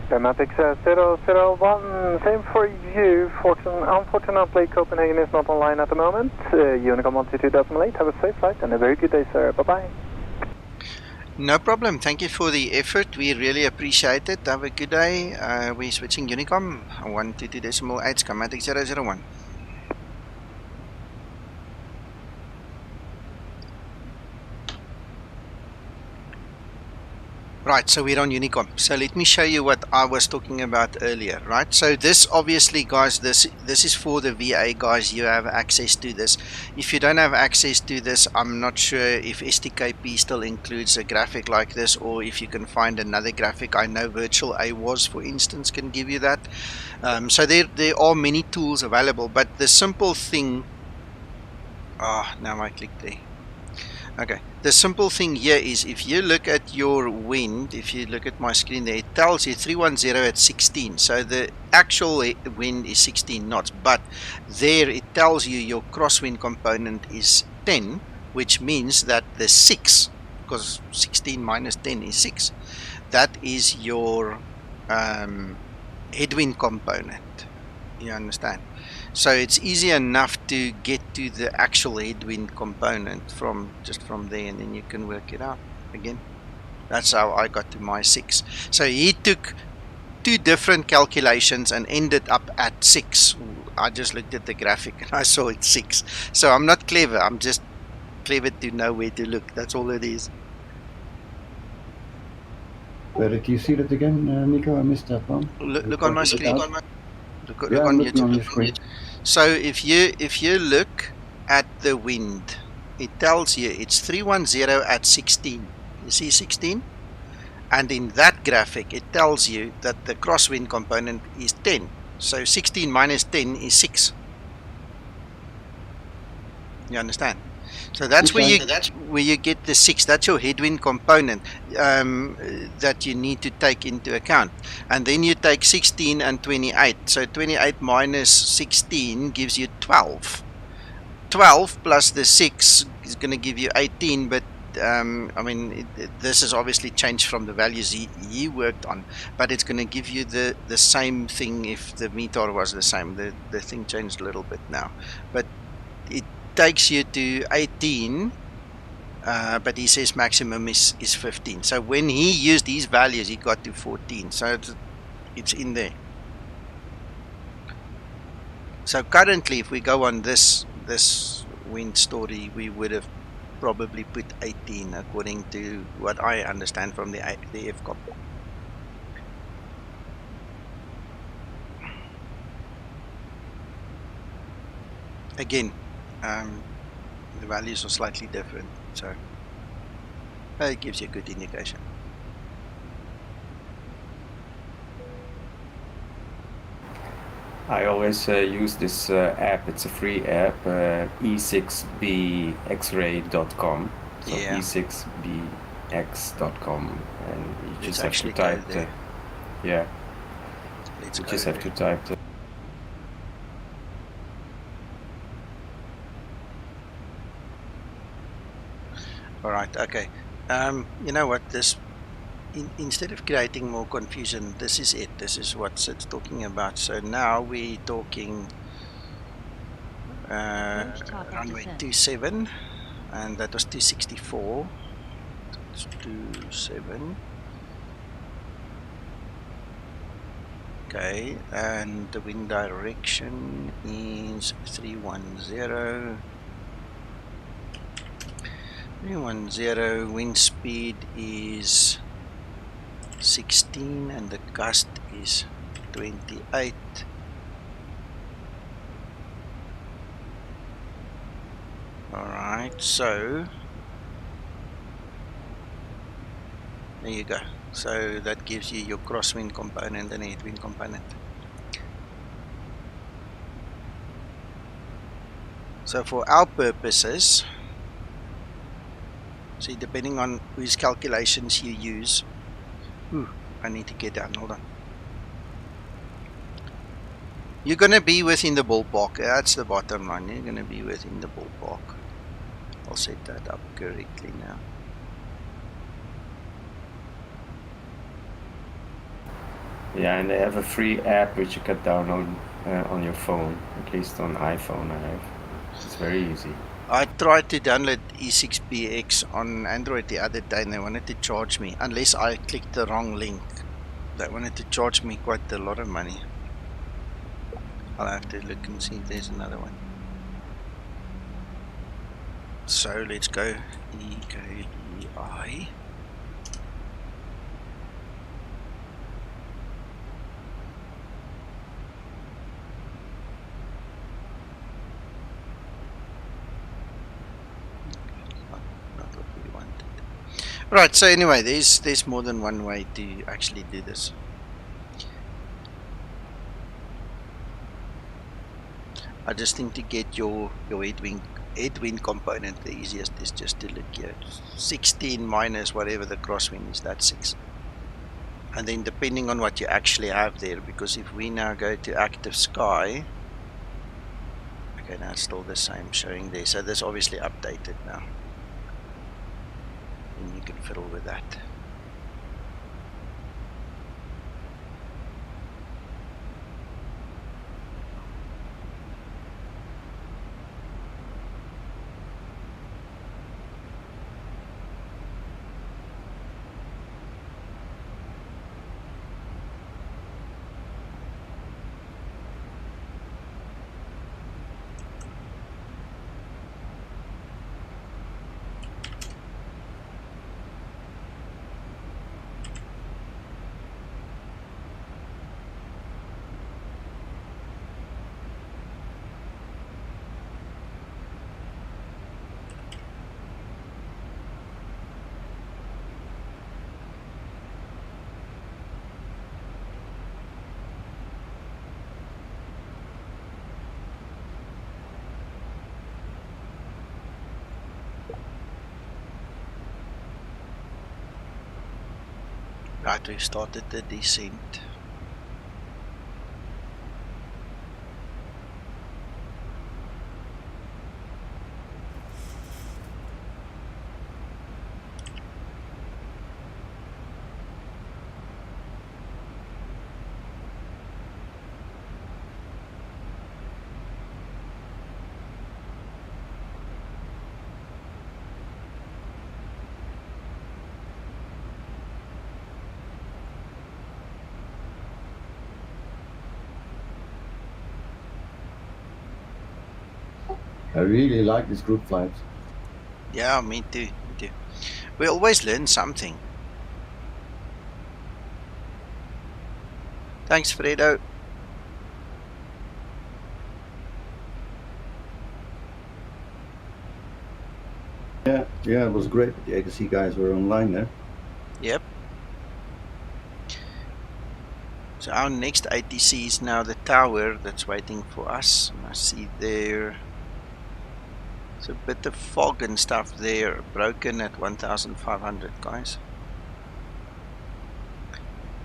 Speaker 11: Skymatix 001, same for you. Unfortunately, Copenhagen is not online at the moment. Unicom 122.8, have a safe flight and a very good day, sir. Bye-bye.
Speaker 2: No problem. Thank you for the effort. We really appreciate it. Have a good day. We're switching Unicom 122.8, Skymatix 001. Right, so we're on Unicom. So let me show you what I was talking about earlier, right? So this obviously, guys, this is for the VA guys. You have access to this. If you don't have access to this, I'm not sure if STKP still includes a graphic like this, or if you can find another graphic. I know Virtual AWAS, for instance, can give you that. So there are many tools available, but the simple thing... now I clicked there. Okay, the simple thing here is if you look at your wind, if you look at my screen there, it tells you 310 at 16. So the actual wind is 16 knots, but there it tells you your crosswind component is 10, which means that the 6, because 16 minus 10 is 6, that is your headwind component. You understand? So it's easy enough to get to the actual headwind component from there, and then you can work it out again. That's how I got to my 6. So he took 2 different calculations and ended up at 6. I just looked at the graphic and I saw it's 6. So I'm not clever, I'm just clever to know where to look. That's all it is.
Speaker 3: Where did you see that again, Nico? I missed that one.
Speaker 2: Look on my screen. Look
Speaker 3: yeah,
Speaker 2: on
Speaker 3: I'm
Speaker 2: YouTube.
Speaker 3: on your screen.
Speaker 2: So if you look at the wind, it tells you it's 310 at 16. You see 16? And in that graphic it tells you that the crosswind component is 10. So 16 minus 10 is 6. You understand? So that's where you get the 6. That's your headwind component that you need to take into account. And then you take 16 and 28. So 28 minus 16 gives you 12. 12 plus the 6 is going to give you 18, but I mean, this has obviously changed from the values he worked on, but it's going to give you the same thing if the meter was the same. The thing changed a little bit now, but it takes you to 18, but he says maximum is 15. So when he used these values, he got to 14. So it's in there. So currently, if we go on this wind story, we would have probably put 18, according to what I understand from the FCOP. Again, the values are slightly different, so it gives you a good indication.
Speaker 18: I always use this app. It's a free app, e6bxray.com. So
Speaker 2: yeah.
Speaker 18: e6bx.com, and you just have to type the. Yeah. You just have to type the.
Speaker 2: All right. Okay. You know what? This. Instead of creating more confusion, this is it. This is what it's talking about. So now we're talking runway 27, and that was 264. 2627. Okay, and the wind direction is 310. 310, wind speed is 16 and the gust is 28. Alright, so there you go. So that gives you your crosswind component and headwind component. So for our purposes, see, depending on whose calculations you use. I need to get down, hold on. You're going to be within the ballpark. That's the bottom line. You're going to be within the ballpark. I'll set that up correctly now.
Speaker 18: Yeah, and they have a free app which you can download on your phone, at least on iPhone I have. It's very easy.
Speaker 2: I tried to download E6BX on Android the other day and they wanted to charge me, unless I clicked the wrong link. They wanted to charge me quite a lot of money. I'll have to look and see if there's another one. So let's go EKBI. Not what we wanted. Right, so anyway, there's more than one way to actually do this. I just think to get your headwind component, the easiest is just to look here. 16 minus whatever the crosswind is, that's 6. And then depending on what you actually have there, because if we now go to active sky, okay, now it's still the same showing there. So this obviously updated now. And you can fiddle with that. Right, we started the descent.
Speaker 3: I really like this group flight.
Speaker 2: Yeah, me too. We always learn something. Thanks, Fredo.
Speaker 3: Yeah, it was great. The ATC guys were online there.
Speaker 2: Yep. So our next ATC is now the tower that's waiting for us. And I see there. There's a bit of fog and stuff there. Broken at 1,500, guys.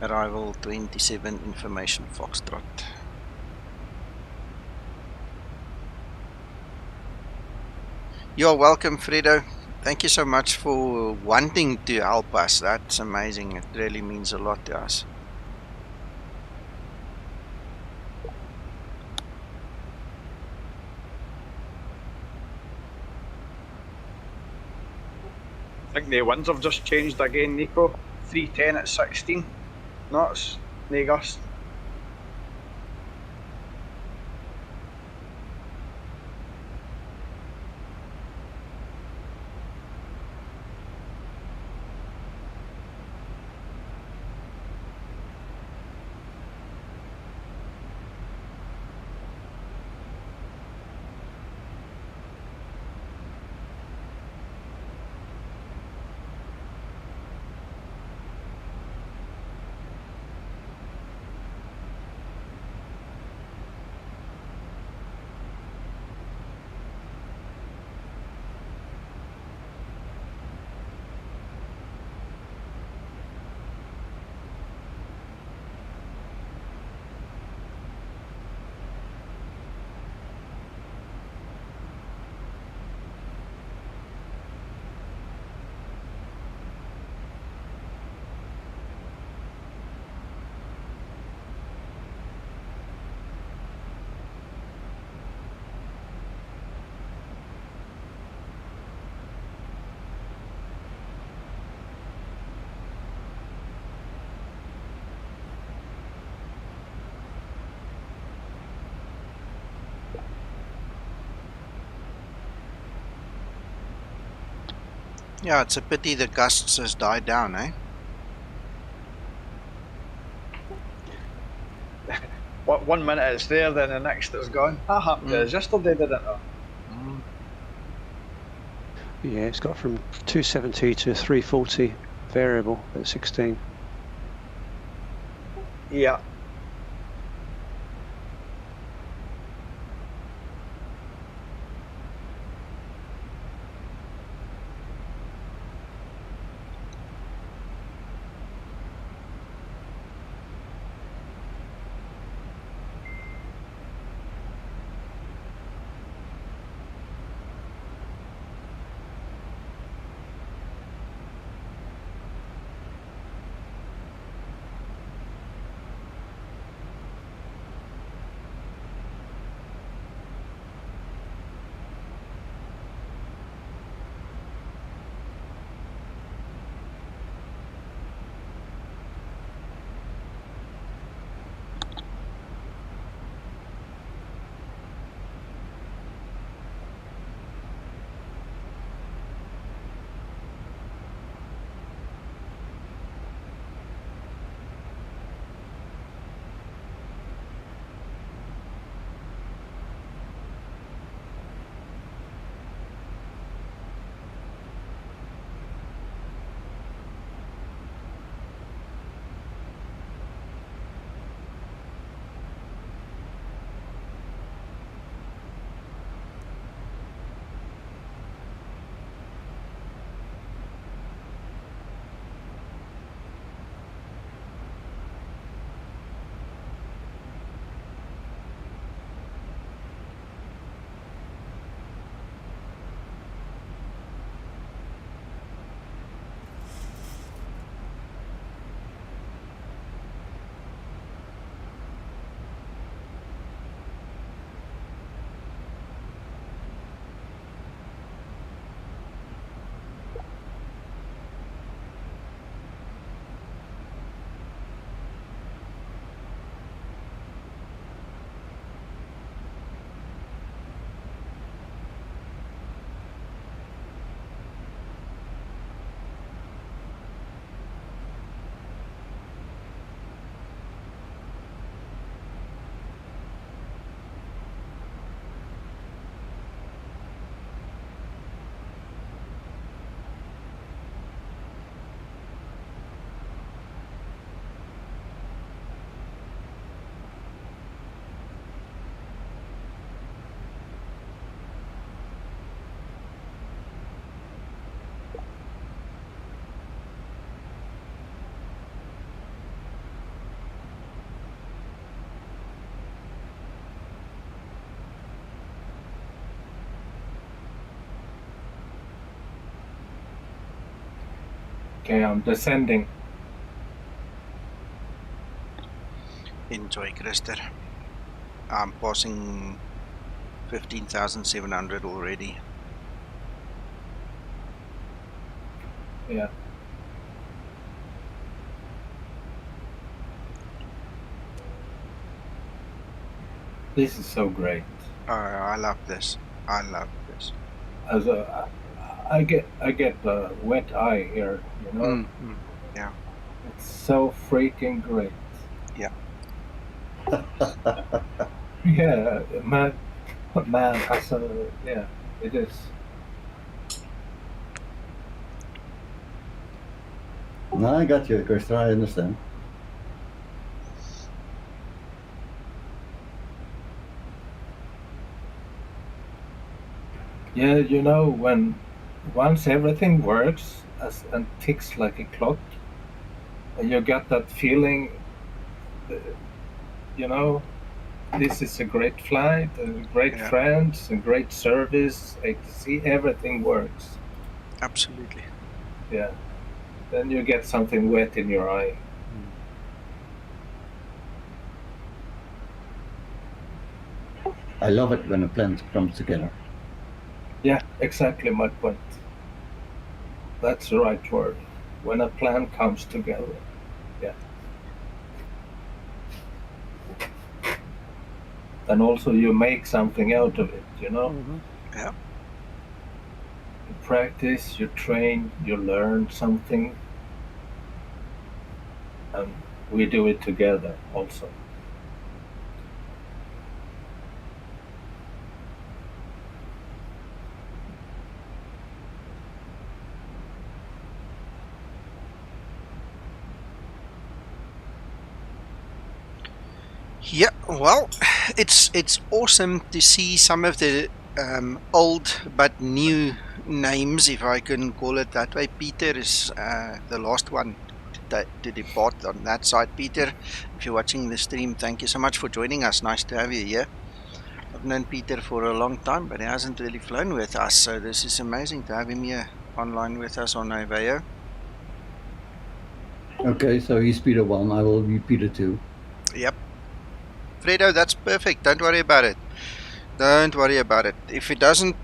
Speaker 2: Arrival 27, information Foxtrot. You're welcome, Fredo. Thank you so much for wanting to help us. That's amazing. It really means a lot to us.
Speaker 10: think the winds have just changed again, Nico. 310 at 16 knots, no gust.
Speaker 2: Yeah, it's a pity the gusts has died down, eh?
Speaker 10: What, 1 minute it's there, then the next it's gone. That happened to us yesterday, didn't it?
Speaker 17: Yeah, it's got from 270 to 340 variable at 16.
Speaker 10: Yeah.
Speaker 20: Okay, I'm descending.
Speaker 2: Enjoy, Krister. I'm passing 15,700 already.
Speaker 20: Yeah. This is so great.
Speaker 2: I love this. I love this.
Speaker 20: As I get a wet eye here, you know.
Speaker 2: Yeah.
Speaker 20: It's so freaking great.
Speaker 2: Yeah.
Speaker 20: Yeah, man, yeah, it is.
Speaker 3: No, I got you, Christopher. I understand.
Speaker 20: Yeah, you know, once everything works and ticks like a clock, and you got that feeling, you know, this is a great flight, great friends, and great service. ATC, everything works.
Speaker 2: Absolutely.
Speaker 20: Yeah. Then you get something wet in your eye.
Speaker 3: I love it when a plan comes together.
Speaker 20: Yeah, exactly my point. That's the right word. When a plan comes together. Yeah. And also you make something out of it, you know?
Speaker 2: Yeah.
Speaker 20: You practice, you train, you learn something. And we do it together also.
Speaker 2: Yeah, well, it's awesome to see some of the old but new names, if I can call it that way. Peter is the last one to depart on that side. Peter, if you're watching the stream, thank you so much for joining us. Nice to have you here. I've known Peter for a long time, but he hasn't really flown with us, so this is amazing to have him here online with us on Aveo.
Speaker 3: Okay, so he's Peter 1, I will be Peter 2.
Speaker 2: Yep. Fredo, that's perfect. Don't worry about it. Don't worry about it. If it doesn't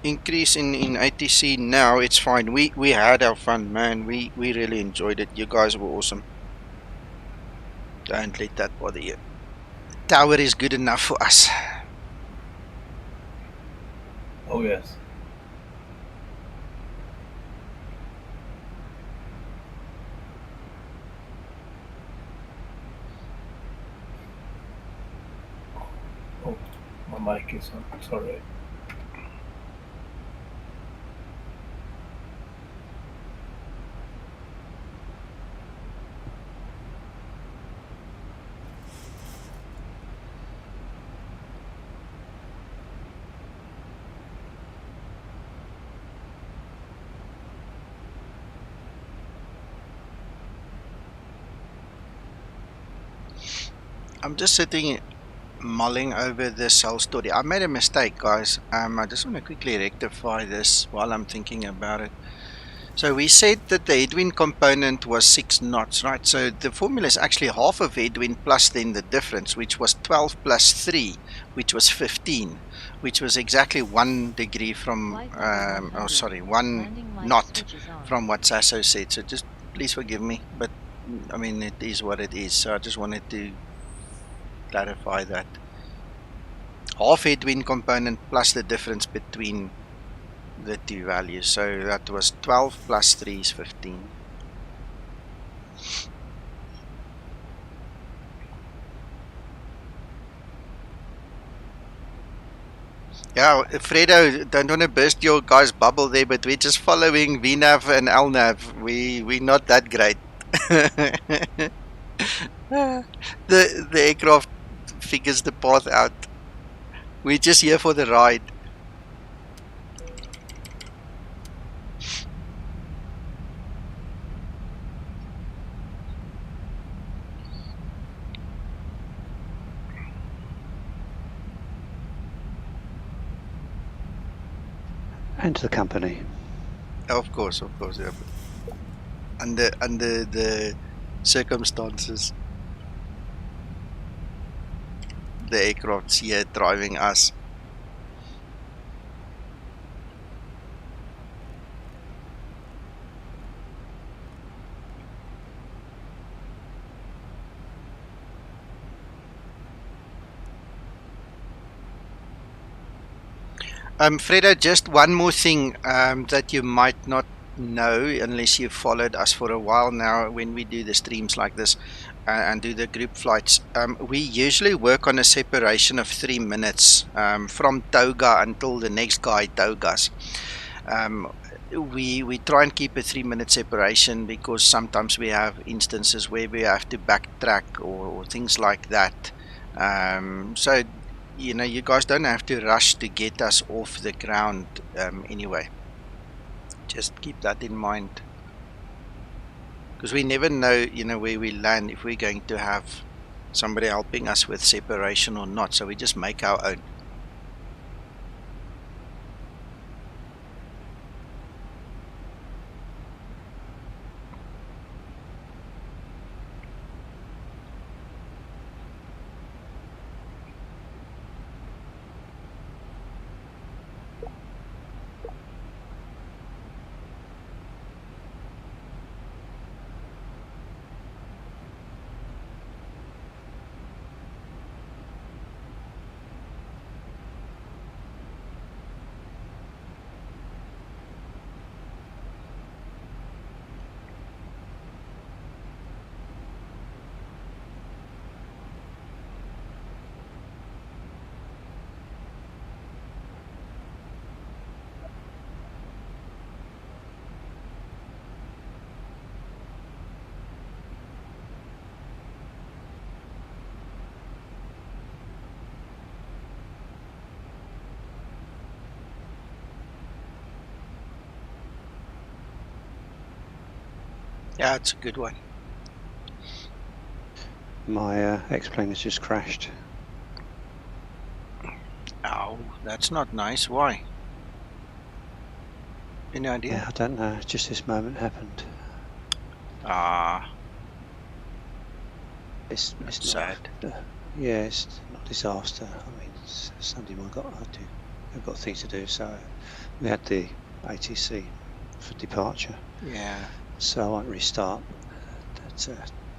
Speaker 2: increase in ATC now, it's fine. We had our fun, man. We really enjoyed it. You guys were awesome. Don't let that bother you. The tower is good enough for us.
Speaker 20: Oh, yes. Oh, my mic is on. Sorry.
Speaker 2: I'm just sitting mulling over this whole story. I made a mistake, guys. I just want to quickly rectify this while I'm thinking about it. So we said that the headwind component was 6 knots, right? So the formula is actually half of headwind plus then the difference, which was 12 plus 3, which was 15, which was exactly 1 degree from, 1 knot from what Sasso said. So just please forgive me, but I mean, it is what it is. So I just wanted to clarify that. Half headwind component plus the difference between the two values. So that was 12 plus 3 is 15. Yeah, Fredo, don't want to burst your guys' bubble there, but we're just following VNAV and LNAV. We're not that great. The aircraft figures the path out. We're just here for the ride.
Speaker 17: And to the company.
Speaker 2: Of course, yeah. Under the circumstances, the aircraft's here driving us. Fredo, just one more thing that you might not know unless you've followed us for a while now. When we do the streams like this and do the group flights, we usually work on a separation of 3 minutes from toga until the next guy togas. We try and keep a 3-minute separation because sometimes we have instances where we have to backtrack or things like that. So you guys don't have to rush to get us off the ground anyway. Just keep that in mind, because we never know where we land, if we're going to have somebody helping us with separation or not, so we just make our own. Yeah, it's a good one.
Speaker 17: My X-plane has just crashed.
Speaker 2: Oh, that's not nice. Why? Any idea?
Speaker 17: Yeah, I don't know. Just this moment happened. It's
Speaker 2: sad.
Speaker 17: Yeah, it's not a disaster. I mean, Sunday morning I've got things to do, so we had the ATC for departure.
Speaker 2: Yeah.
Speaker 17: So I won't restart. That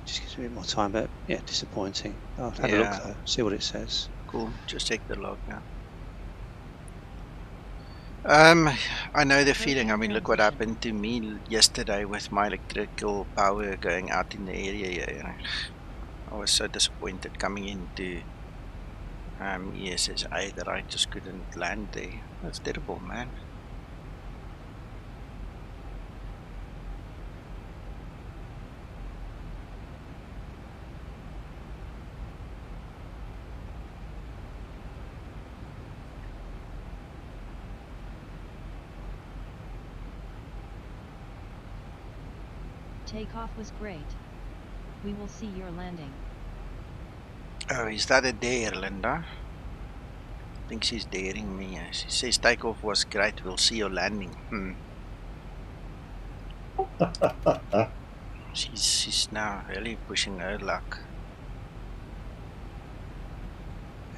Speaker 17: just gives me a bit more time, but yeah, disappointing. I'll have a look though, see what it says.
Speaker 2: Cool. Just check the log now. I know the feeling. I mean, look what happened to me yesterday with my electrical power going out in the area. I was so disappointed coming into ESSA that I just couldn't land there. That's terrible, man.
Speaker 7: Takeoff was great. We will see your landing.
Speaker 2: Oh, is that a dare, Linda? I think she's daring me. She says takeoff was great. We'll see your landing. She's now really pushing her luck.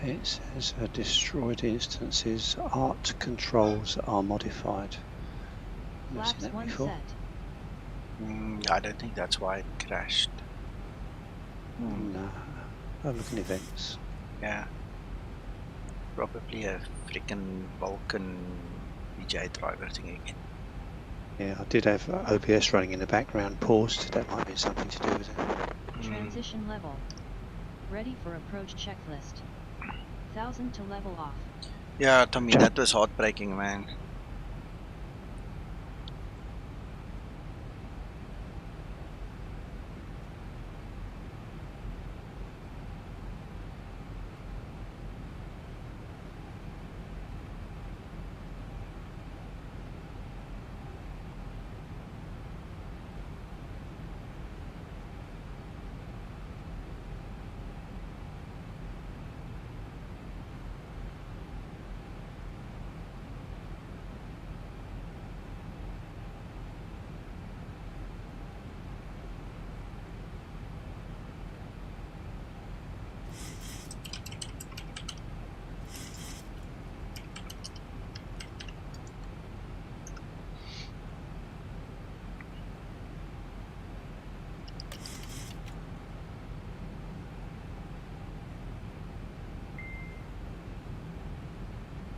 Speaker 17: It says destroyed instances. ART controls are modified. Never seen that before.
Speaker 2: I don't think that's why it crashed.
Speaker 17: No. I'm looking at events.
Speaker 2: Yeah. Probably a freaking Vulkan VJ driver thing again.
Speaker 17: Yeah, I did have OBS running in the background paused. That might be something to do with it.
Speaker 7: Transition level. Ready for approach checklist. 1000 to level off.
Speaker 2: Yeah, Tommy, that was heartbreaking, man.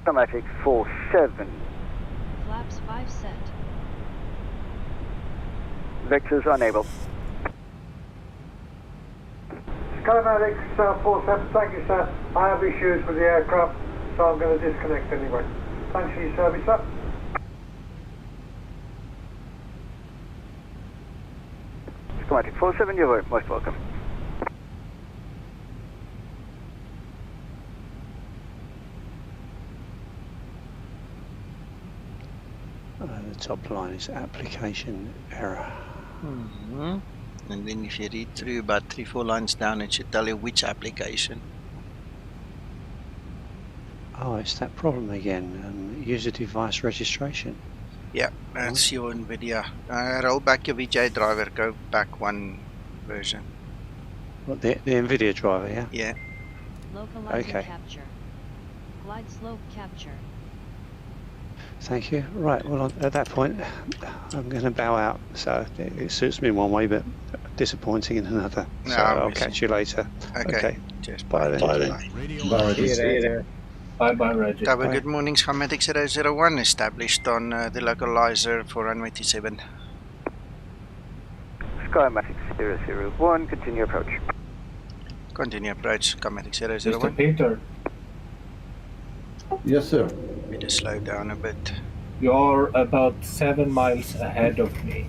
Speaker 1: Skymatix 47.
Speaker 7: Flaps 5 set.
Speaker 1: Vectors unable.
Speaker 4: Skymatix 47, thank you, sir. I have issues with the aircraft, so I'm going to disconnect anyway. Thanks for your service, sir.
Speaker 1: Skymatix 47, you're most welcome.
Speaker 17: The top line is application error.
Speaker 2: And then if you read through about 3-4 lines down, it should tell you which application.
Speaker 17: Oh, it's that problem again. User device registration.
Speaker 2: Yeah, that's your NVIDIA. Roll back your VJ driver, go back one version.
Speaker 17: What, the NVIDIA driver, yeah?
Speaker 2: Yeah.
Speaker 7: Localizer capture. Glide slope capture.
Speaker 17: Thank you. Right, well, at that point, I'm going to bow out. So it suits me in one way, but disappointing in another. So I'll catch you later.
Speaker 2: Okay. Cheers.
Speaker 17: Bye then.
Speaker 3: Bye, Reggie.
Speaker 20: Bye, Reggie.
Speaker 2: Tower, good morning. Skymatix 001 established on the localizer for runway 27.
Speaker 1: Skymatix 001, continue approach.
Speaker 2: Continue approach, Skymatix 001.
Speaker 20: Mr. Peter.
Speaker 3: Yes, sir.
Speaker 2: We just slow down a bit.
Speaker 20: You're about 7 miles ahead of me.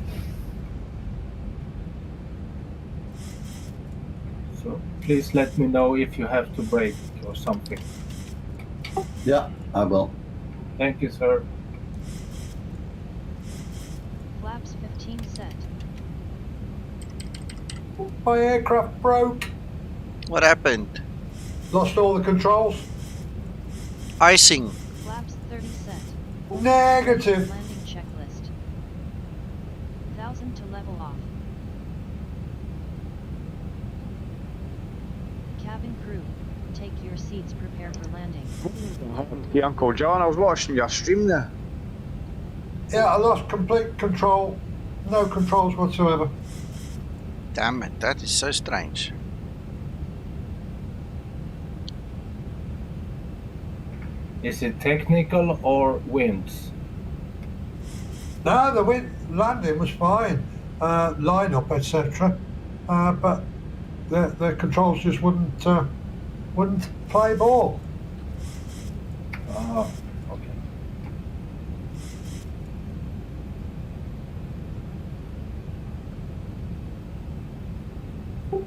Speaker 20: So please let me know if you have to brake or something.
Speaker 3: Yeah, I will.
Speaker 20: Thank you, sir.
Speaker 7: Flaps 15 set.
Speaker 12: My aircraft broke.
Speaker 2: What happened?
Speaker 12: Lost all the controls.
Speaker 2: Icing.
Speaker 7: Flaps 30 set.
Speaker 12: Negative.
Speaker 7: Landing checklist. 1000 to level off. Cabin crew, take your seats, prepare for landing.
Speaker 10: Hey, Uncle John, I was watching your stream there.
Speaker 12: Yeah, I lost complete control. No controls whatsoever.
Speaker 2: Damn it, that is so strange.
Speaker 20: Is it technical or winds?
Speaker 12: No, the landing was fine. Line up, etc. But the controls just wouldn't play ball.
Speaker 20: Oh, okay.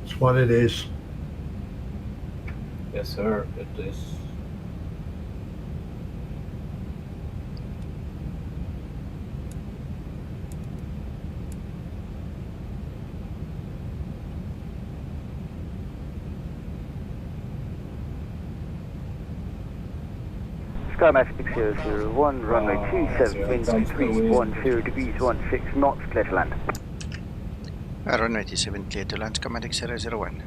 Speaker 12: It's what it is.
Speaker 20: Yes, sir, it is.
Speaker 1: Skymatix 001, runway 27, winds 310 degrees 16 knots, clear to land.
Speaker 2: Runway 27, clear to land, Skymatix 001.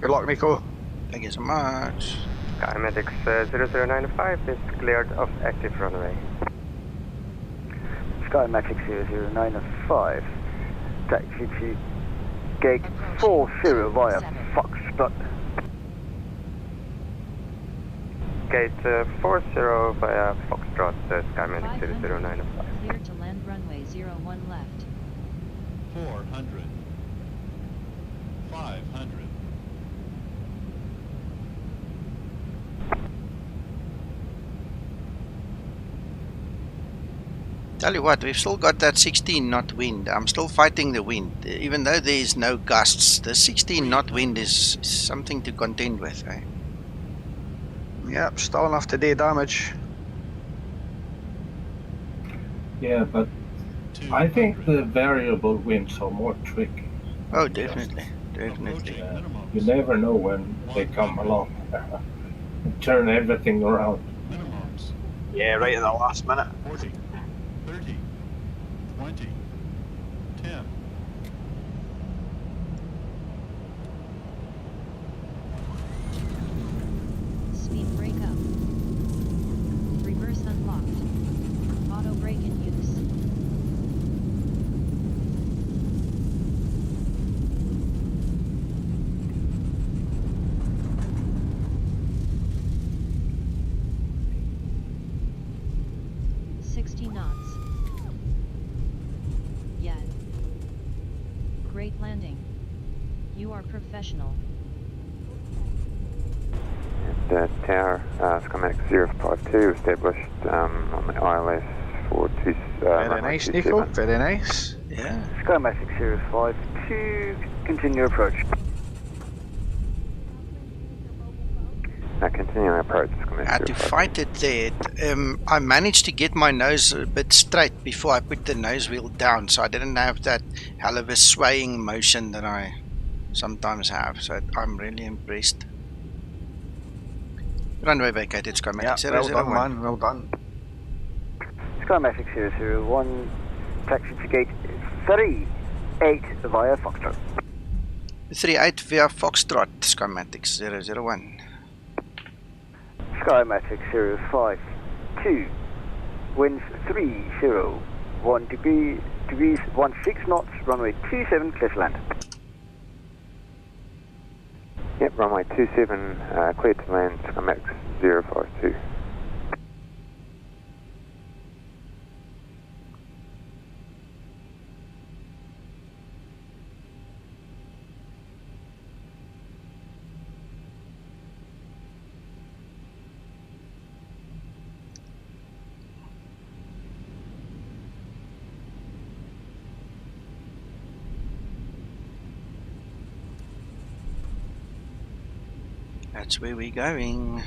Speaker 10: Good luck, Nico.
Speaker 2: Thank you so much.
Speaker 5: Skymatix 0095 is cleared of active runway.
Speaker 1: Skymatix 0095, taxi to gate 40 via Foxtrot.
Speaker 5: Gate 40 via Foxtrot, Skymatix 0095.
Speaker 7: Clear to land runway 01 left.
Speaker 21: 400. 500.
Speaker 2: Tell you what, we've still got that 16 knot wind. I'm still fighting the wind. Even though there is no gusts, the 16 knot wind is something to contend with. Eh?
Speaker 10: Yep, still enough to do damage.
Speaker 20: Yeah, but I think the variable winds are more tricky.
Speaker 2: Oh, definitely. Definitely.
Speaker 20: You never know when they come along and turn everything around.
Speaker 10: Yeah, right at the last minute.
Speaker 21: 40, 30, 20, 10.
Speaker 7: Speed brake up. Reverse unlocked. Auto brake in use. You are professional.
Speaker 5: Tower, Skymatix 052, established on the ILS for
Speaker 10: Very nice, Nico. Very nice.
Speaker 2: Yeah.
Speaker 6: Skymatix 052, continue approach.
Speaker 5: Continuing approach, Skymatix
Speaker 2: Had to fight it there. I managed to get my nose a bit straight before I put the nose wheel down, so I didn't have that hell of a swaying motion that I sometimes have. So I'm really impressed. Runway vacated, Skymatix
Speaker 10: Yeah, well
Speaker 2: 001.
Speaker 10: done, man. Well done.
Speaker 6: Skymatix 001, taxi to gate 38 via Foxtrot.
Speaker 2: 38 via Foxtrot, Skymatix 001.
Speaker 6: Skymatix 052, winds 301 degrees 16 knots, runway 27, clear to land.
Speaker 5: Yep, runway 27, clear to land, Skymatix 052.
Speaker 2: That's where we're going.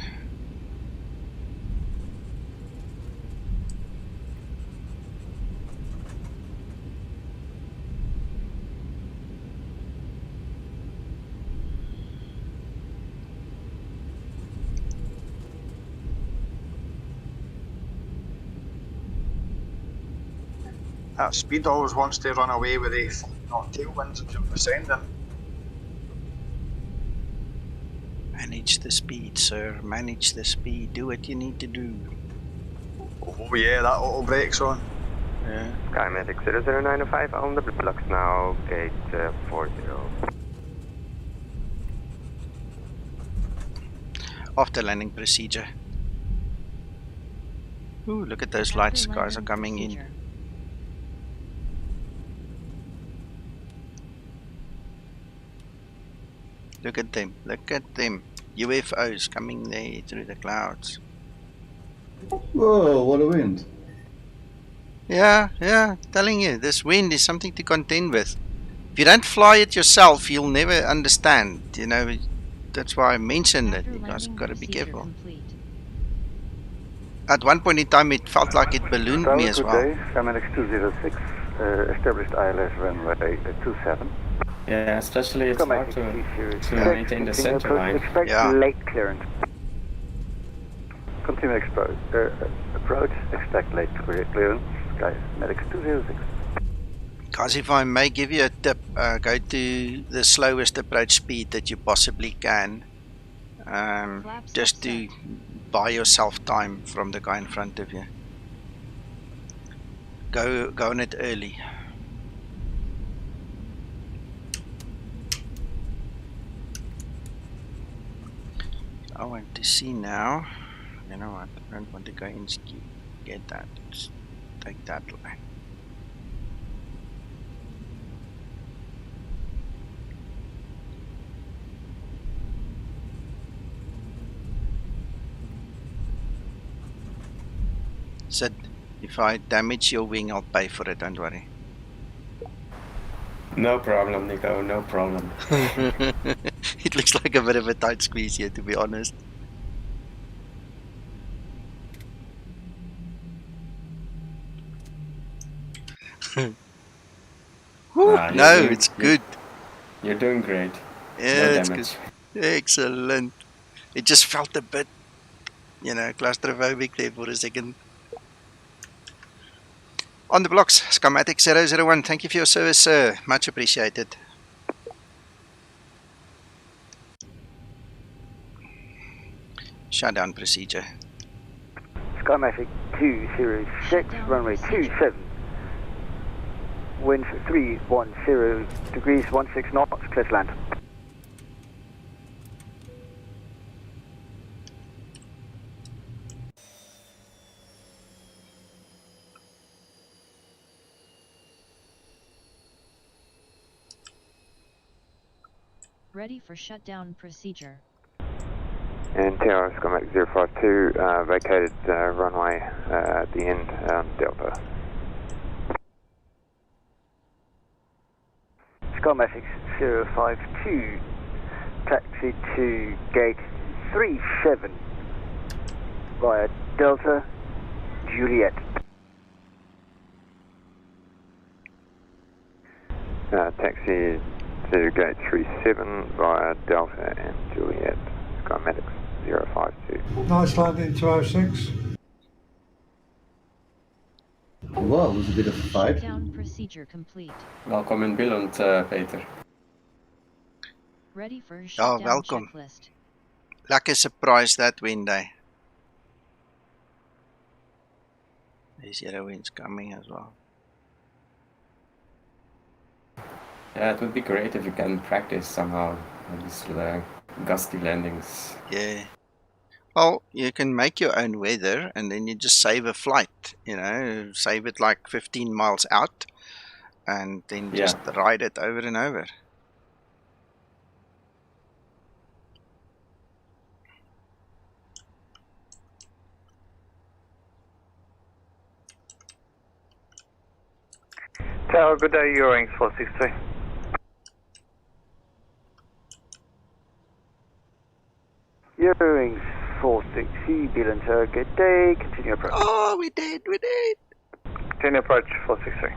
Speaker 10: That speed always wants to run away with the tailwinds as you're descending.
Speaker 2: Manage the speed, sir. Manage the speed. Do what you need to do.
Speaker 10: Oh yeah, that auto brake's on.
Speaker 2: Yeah.
Speaker 19: Skymatix 0095 on the blocks now, gate 40.
Speaker 2: After landing procedure. Ooh, look at those lights. Guys are coming in. Look at them. Look at them. UFOs coming there through the clouds.
Speaker 3: Whoa, what a wind.
Speaker 2: Yeah, telling you, this wind is something to contend with. If you don't fly it yourself, you'll never understand. You know, that's why I mentioned that. You guys got to be careful.
Speaker 7: Complete.
Speaker 2: At one point in time, it felt like it ballooned me as well.
Speaker 1: Good day, Skymatix 206, established ILS runway 27.
Speaker 18: Yeah, especially it's hard to maintain the center line.
Speaker 6: Expect late clearance.
Speaker 1: Continue approach, expect late clearance, Skymatix 206.
Speaker 2: Guys, if I may give you a tip, go to the slowest approach speed that you possibly can. Just to buy yourself time from the guy in front of you. Go on it early. I want to see now. You know what? I don't want to go and get that. Let's take that line. Sid, if I damage your wing, I'll pay for it, don't worry.
Speaker 18: No problem, Nico, no problem.
Speaker 2: It looks like a bit of a tight squeeze here, to be honest. No, it's good.
Speaker 18: You're doing great.
Speaker 2: Yeah,
Speaker 18: no
Speaker 2: it's
Speaker 18: damage.
Speaker 2: good. Excellent. It just felt a bit, you know, claustrophobic there for a second. On the blocks, Skymatix 001. Thank you for your service, sir. Much appreciated. Shutdown procedure.
Speaker 6: Skymatix 206, runway 27. Winds 310 degrees 16 knots, clear to land.
Speaker 7: Ready for shutdown procedure.
Speaker 5: And Tower Skymatix 052, vacated runway at the end, Delta.
Speaker 8: Skymatix 052, taxi to gate 37 via Delta Juliet.
Speaker 5: Taxi to gate 37 via Delta and Juliet, Skymatix 052.
Speaker 12: Nice landing 206.
Speaker 3: Well, it was a bit of a fight.
Speaker 7: Shutdown procedure complete.
Speaker 18: Welkom in Billund, Peter.
Speaker 7: Ready for
Speaker 2: Oh,
Speaker 7: shutdown
Speaker 2: welcome.
Speaker 7: checklist.
Speaker 2: Lekker surprise that wind, eh? There's other winds coming as well.
Speaker 18: Yeah, it would be great if you can practice somehow these gusty landings.
Speaker 2: Yeah. Well, you can make your own weather and then you just save a flight, you know, save it like 15 miles out and then just ride it over and over.
Speaker 9: Tower, good day, Eurowings 463.
Speaker 8: Eurowings 460, Billund Tower, good day, continue approach.
Speaker 2: Oh, we did.
Speaker 9: Continue approach 463.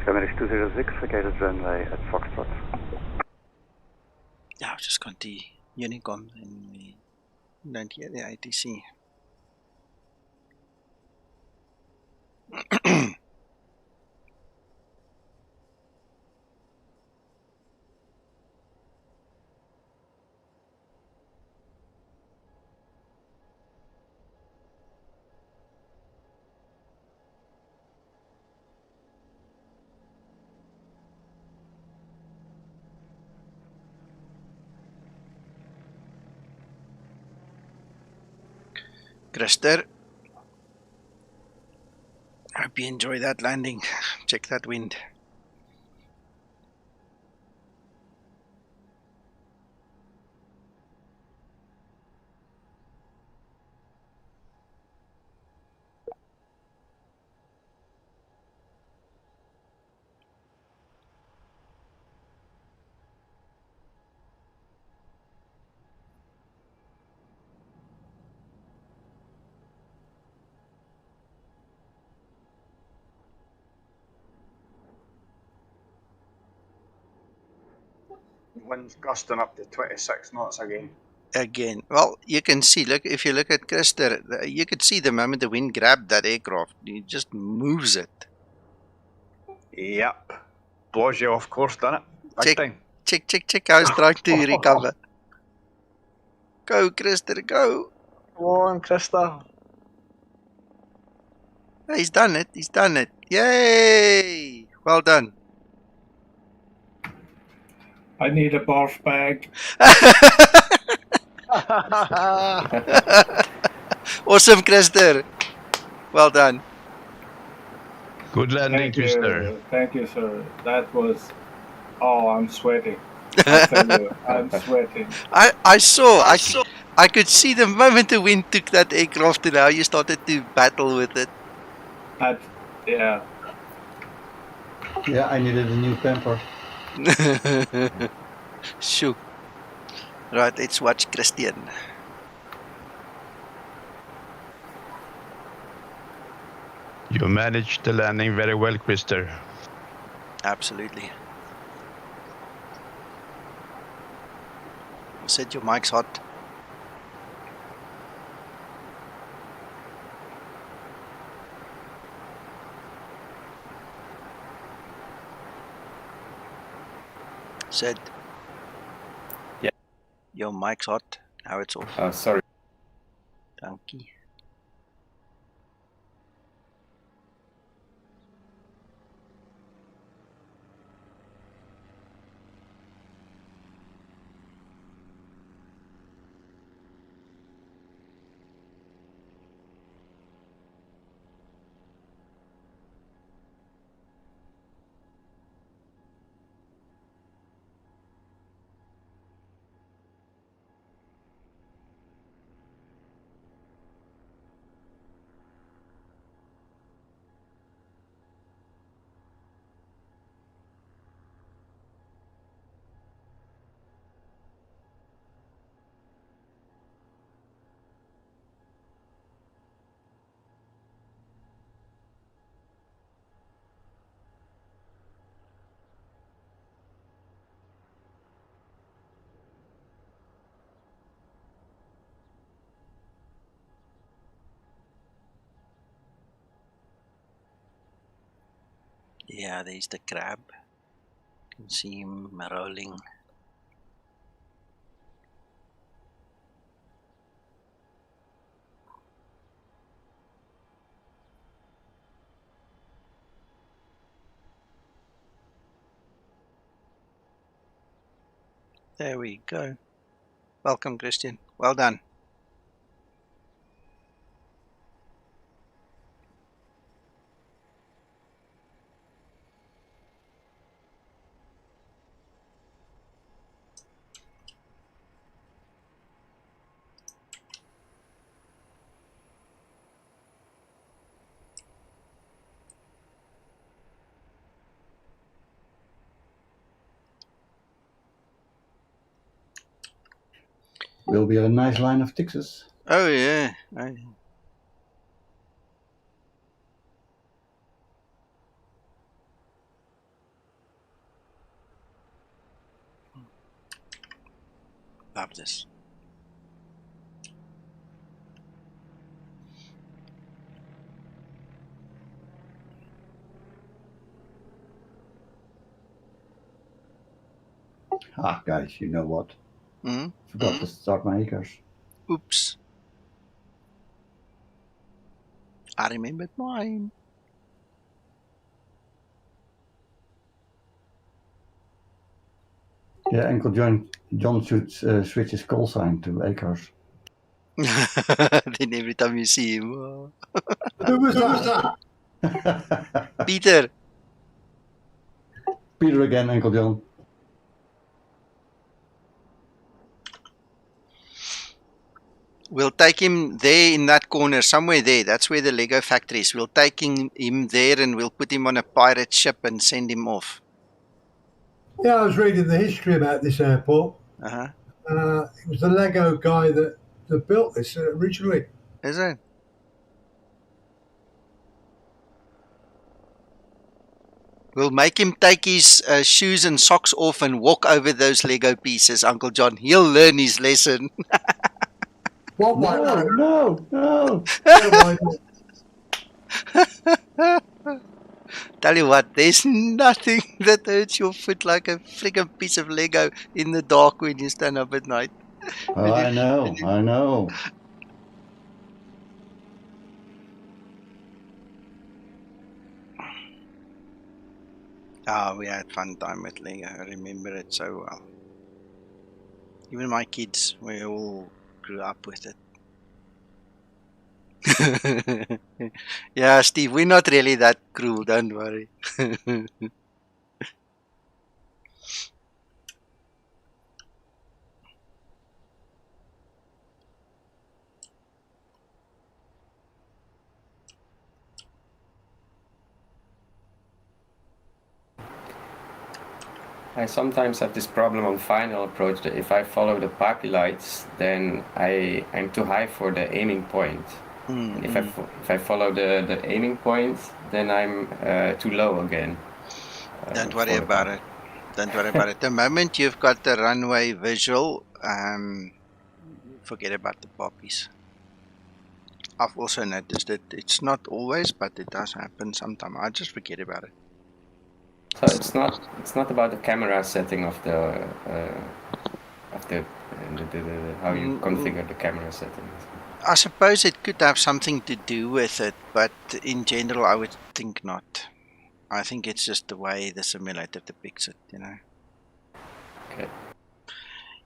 Speaker 1: Skymatix 206, vacated runway at Foxtrot.
Speaker 2: Yeah, I've just got the Unicom and we don't hear the ATC. Christer, hope you enjoy that landing. Check that wind.
Speaker 10: Wind's gusting up to 26 knots again.
Speaker 2: Again, well, you can see, look, if you look at Christer, you could see the moment the wind grabbed that aircraft, it just moves it.
Speaker 10: Yep. Blows you off course, doesn't it? Big time.
Speaker 2: Check. I was trying to recover. Go, Christer, go.
Speaker 10: Come on, Krista.
Speaker 2: He's done it. Yay! Well done.
Speaker 20: I need a barf bag.
Speaker 2: Awesome, Christer. Well done.
Speaker 20: Good landing, Krister. Thank you, sir. That was... Oh, I'm sweating. I tell you, I'm sweating.
Speaker 2: I could see the moment the wind took that aircraft and how you started to battle with it.
Speaker 20: Yeah.
Speaker 3: Yeah, I needed a new pamper.
Speaker 2: Shoo. Right, let's watch Christian.
Speaker 22: You managed the landing very well, Krister.
Speaker 2: Absolutely. Said your mic's hot. Said.
Speaker 18: Yeah.
Speaker 2: Your mic's hot. Now it's off.
Speaker 18: Sorry.
Speaker 2: Donkey. Yeah, there's the crab. You can see him rolling. There we go. Welcome, Christian. Well done.
Speaker 3: Will be a nice line of Texas.
Speaker 2: Oh, yeah. Love this.
Speaker 3: Ah, guys, you know what?
Speaker 2: Mm-hmm.
Speaker 3: Forgot to start my acres.
Speaker 2: Oops. I remembered mine.
Speaker 3: Yeah, Uncle John should switch his call sign to acres.
Speaker 2: Then every time you see him.
Speaker 12: Who was that?
Speaker 2: Peter.
Speaker 3: Peter again, Uncle John.
Speaker 2: We'll take him there in that corner, somewhere there. That's where the Lego factory is. We'll take him there and we'll put him on a pirate ship and send him off.
Speaker 12: Yeah, I was reading the history about this airport.
Speaker 2: Uh-huh.
Speaker 12: It was the Lego guy that built this originally.
Speaker 2: Is it? We'll make him take his shoes and socks off and walk over those Lego pieces, Uncle John. He'll learn his lesson.
Speaker 3: No.
Speaker 2: Tell you what, there's nothing that hurts your foot like a freaking piece of Lego in the dark when you stand up at night.
Speaker 3: Oh, I know.
Speaker 2: Ah, we had fun time with Lego. I remember it so well. Even my kids, we all grew up with it. Yeah, Steve, we're not really that cruel, don't worry.
Speaker 18: I sometimes have this problem on final approach that if I follow the party lights, then I'm too high for the aiming point. And if I follow the aiming point, then I'm too low again.
Speaker 2: Don't worry about it. Don't worry about it. The moment you've got the runway visual, forget about the poppies. I've also noticed that it's not always, but it does happen sometimes. I just forget about it.
Speaker 18: So it's not about the camera setting of the how you configure the camera settings.
Speaker 2: I suppose it could have something to do with it, but in general, I would think not. I think it's just the way the simulator depicts it, you know.
Speaker 18: Okay.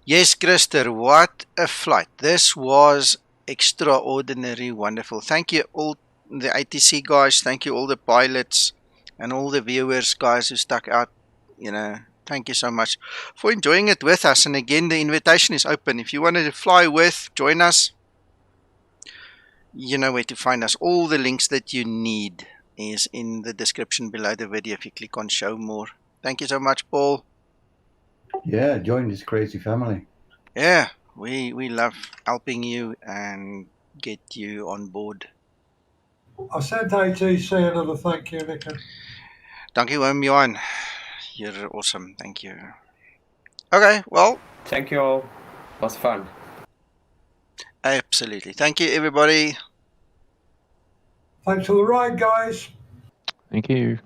Speaker 2: Yes, Christer, what a flight. This was extraordinary, wonderful. Thank you all the ATC guys, thank you all the pilots and all the viewers, guys, who stuck out, you know. Thank you so much for enjoying it with us. And again, the invitation is open. If you wanted to fly with, join us. You know where to find us. All the links that you need is in the description below the video if you click on show more. Thank you so much, Paul.
Speaker 3: Yeah, join this crazy family.
Speaker 2: Yeah, we love helping you and get you on board.
Speaker 12: I sent ATC another thank you, Nico.
Speaker 2: Dankie oom Johan. You're awesome. Thank you. Okay, well.
Speaker 18: Thank you all. It was fun.
Speaker 2: Absolutely. Thank you, everybody.
Speaker 12: Thanks for the ride, guys.
Speaker 14: Thank you.